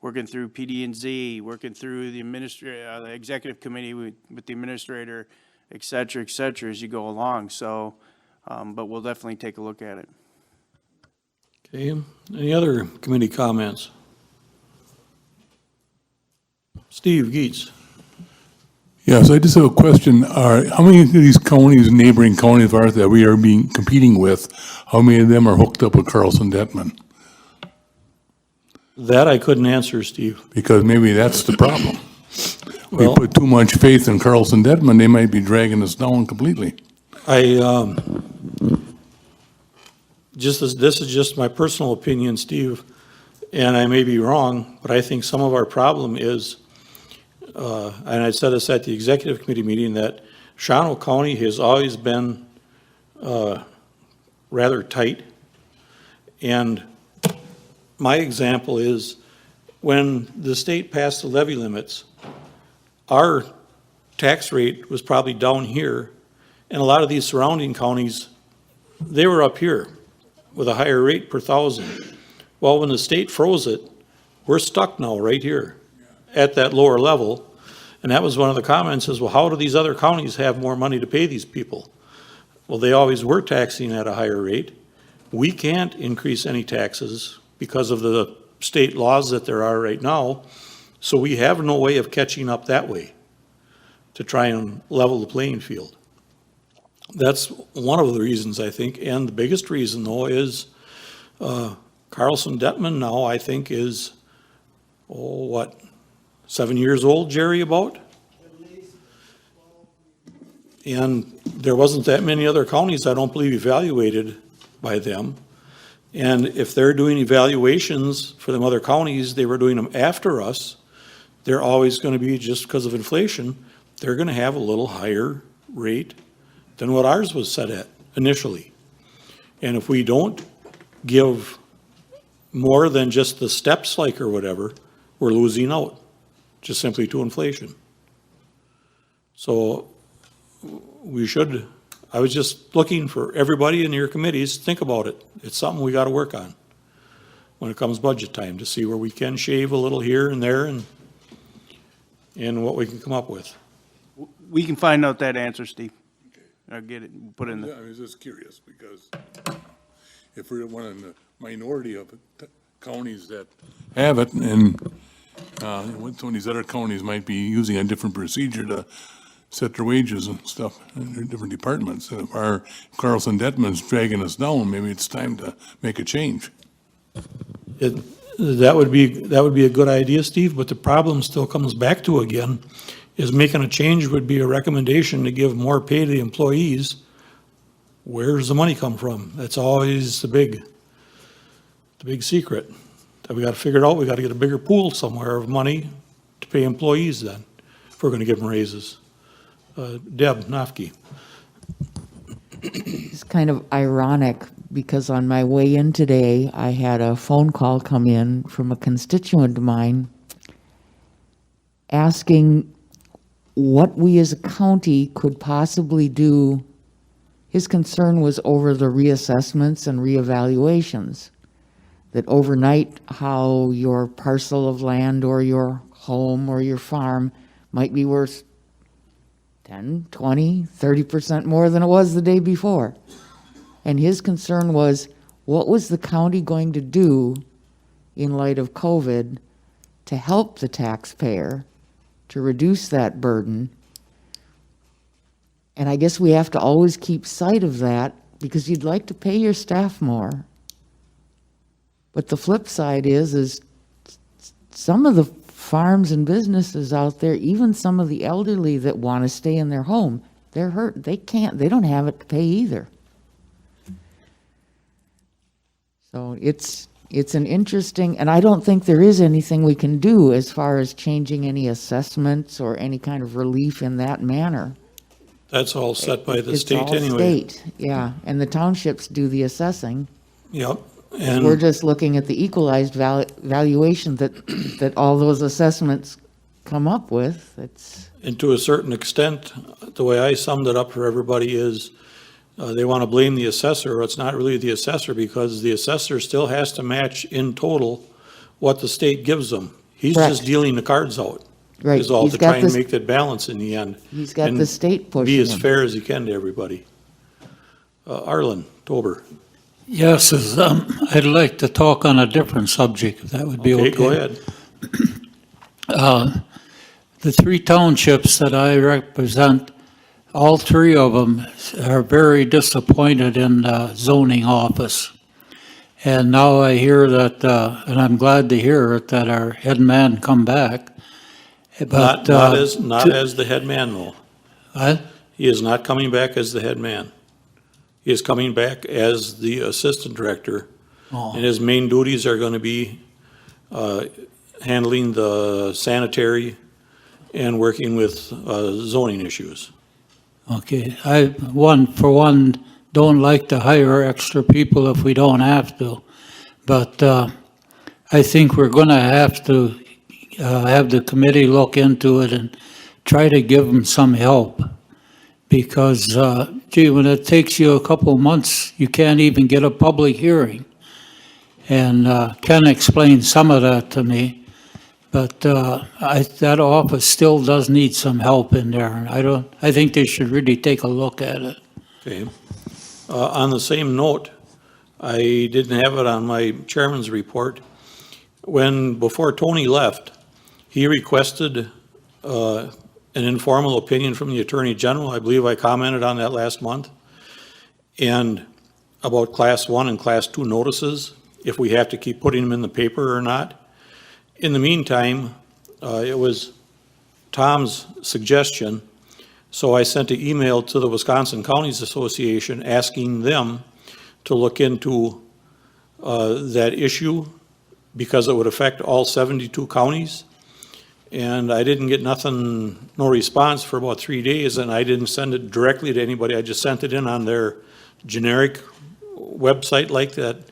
F: working through PD&Z, working through the the executive committee with the administrator, et cetera, as you go along. So, but we'll definitely take a look at it.
A: okay. Any other committee comments? Steve Geets.
P: Yes, I just have a question. How many of these counties, neighboring counties are that we are competing with, how many of them are hooked up with Carlson-Detman?
A: That I couldn't answer, Steve.
P: Because maybe that's the problem. We
A: Well-
P: put too much faith in Carlson-Detman, they might be dragging us down completely.
A: This is just my personal opinion, Steve, and I may be wrong, but I think some of our problem is, and I said this at the executive committee meeting, that Shawano County has always been rather tight. And my example is, when the state passed the levy limits, our tax rate was probably down here, and a lot of these surrounding counties, they were up here with a higher rate per thousand. Well, when the state froze it, we're stuck now right here at that lower level. And that was one of the comments is, well, how do these other counties have more money to pay these people? Well, they always were taxing at a higher rate. We can't increase any taxes because of the state laws that there are right now. So we have no way of catching up that way to try and level the playing field. That's one of the reasons, I think. And the biggest reason, though, is Carlson Detman now, I think, is, 7 years old, Jerry, about? And there wasn't that many other counties, I don't believe, evaluated by them. And if they're doing evaluations for them other counties, they were doing them after us, they're always going to be, just because of inflation, they're going to have a little higher rate than what ours was set at initially. And if we don't give more than just the steps like or whatever, we're losing out, just simply to inflation. So we should, I was just looking for everybody in your committees, think about it. It's something we got to work on when it comes budget time, to see where we can shave a little here and there and what we can come up with.
F: We can find out that answer, Steve. I'll get it, and put it in
P: I
F: the,
P: was just curious, because if we're one of the minority of counties that have it, and some of these other counties might be using a different procedure to set their wages and stuff in their different departments. If our Carlson Detman's dragging us down, maybe it's time to make a change.
A: That would be a good idea, Steve, but the problem still comes back to again, is making a change would be a recommendation to give more pay to the employees. Where's the money come from? That's always the big secret. That we got to figure it out. We got to get a bigger pool somewhere of money to pay employees then, if we're going to give them raises. Deb Nofke.
J: It's kind of ironic because on my way in today, I had a phone call come in from a constituent of mine asking what we as a county could possibly do. His concern was over the reassessments and reevaluations, that overnight how your parcel of land or your home or your farm might be worth 10, 20, 30% more than it was the day before. And his concern was, what was the county going to do in light of COVID to help the taxpayer to reduce that burden? And I guess we have to always keep sight of that, because you'd like to pay your staff more. But the flip side is some of the farms and businesses out there, even some of the elderly that want to stay in their home, they're hurt. They don't have it to pay either. So it's an interesting, and I don't think there is anything we can do as far as changing any assessments or any kind of relief in that manner.
A: That's all set by the
J: It's
A: state
J: all
A: anyway.
J: state, yeah, and the townships do the assessing.
A: Yep.
J: We're just looking at the equalized valuation that all those assessments come up with.
A: And to a certain extent, the way I summed it up for everybody is, they want to blame the assessor. It's not really the assessor, because the assessor still has to match in total what the state gives them. He's
J: Correct.
A: just dealing the cards out.
J: Right.
A: Is all
J: He's
A: to
J: got
A: try and
J: this-
A: make that balance in the end.
J: He's got
A: and
J: the state pushing
A: be as
J: him.
A: fair as he can to everybody. Arlen Tober.
I: Yes, I'd like to talk on a different subject, if that would be okay.
A: Okay, go ahead.
I: The three townships that I represent, all three of them are very disappointed in the zoning office. And now I hear that, and I'm glad to hear it, that our head man come back. But,
A: Not as the head man, though.
I: What?
A: He is not coming back as the head man. He is coming back as the assistant director.
I: Oh.
A: And his main duties are going to be handling the sanitary and working with zoning issues.
I: Okay, for one, don't like to hire extra people if we don't have to. But I think we're going to have to have the committee look into it and try to give them some help. Because, gee, when it takes you a couple of months, you can't even get a public hearing. And Ken explained some of that to me. But that office still does need some help in there. And I think they should really take a look at it.
A: Okay. On the same note, I didn't have it on my chairman's report. Before Tony left, he requested an informal opinion from the Attorney General. I believe I commented on that last month. And about Class 1 and Class 2 notices, if we have to keep putting them in the paper or not. In the meantime, it was Tom's suggestion, so I sent an email to the Wisconsin Counties Association asking them to look into that issue because it would affect all 72 counties. And I didn't get no response for about 3 days, and I didn't send it directly to anybody. I just sent it in on their generic website like that.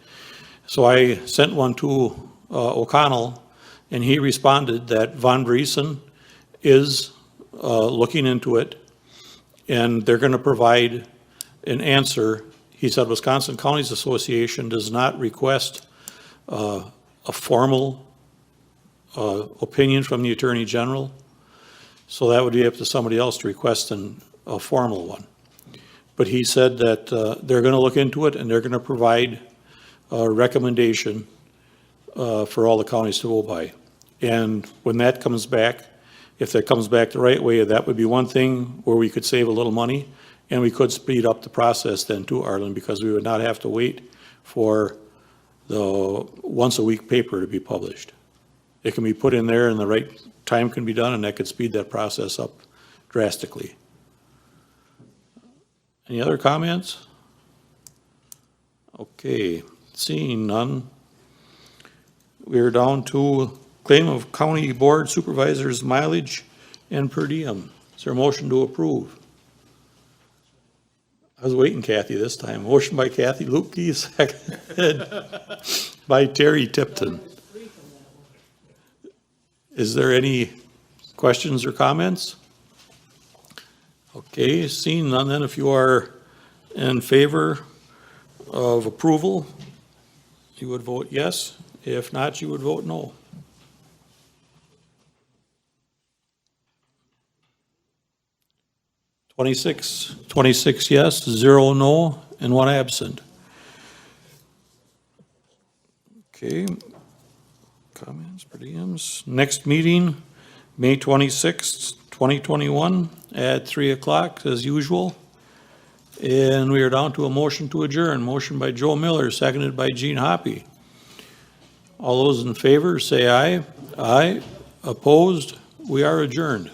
A: So I sent one to O'Connell, and he responded that Von Briesen is looking into it, and they're going to provide an answer. He said Wisconsin Counties Association does not request a formal opinion from the Attorney General, so that would be up to somebody else to request a formal one. But he said that they're going to look into it, and they're going to provide a recommendation for all the counties to go by. And when that comes back, if that comes back the right way, that would be one thing where we could save a little money, and we could speed up the process then too, Arlen, because we would not have to wait for the once-a-week paper to be published. It can be put in there and the right time can be done, and that could speed that process up drastically. Any other comments? Okay, seeing none. We're down to claim of county board supervisors mileage and per diem. Is there a motion to approve? I was waiting, Kathy, this time. Motion by Kathy Lupke, seconded by Terry Tipton. Is there any questions or comments? Okay, seeing none, then if you are in favor of approval, you would vote yes. If not, you would vote no. Twenty-six yes, 0 no, and 1 absent. Okay. Comments, per diems. Next meeting, May 26th, 2021, at 3 o'clock as usual. And we are down to a motion to adjourn. Motion by Joe Miller, seconded by Gene Hoppy. All those in favor, say aye. Aye. Opposed? We are adjourned.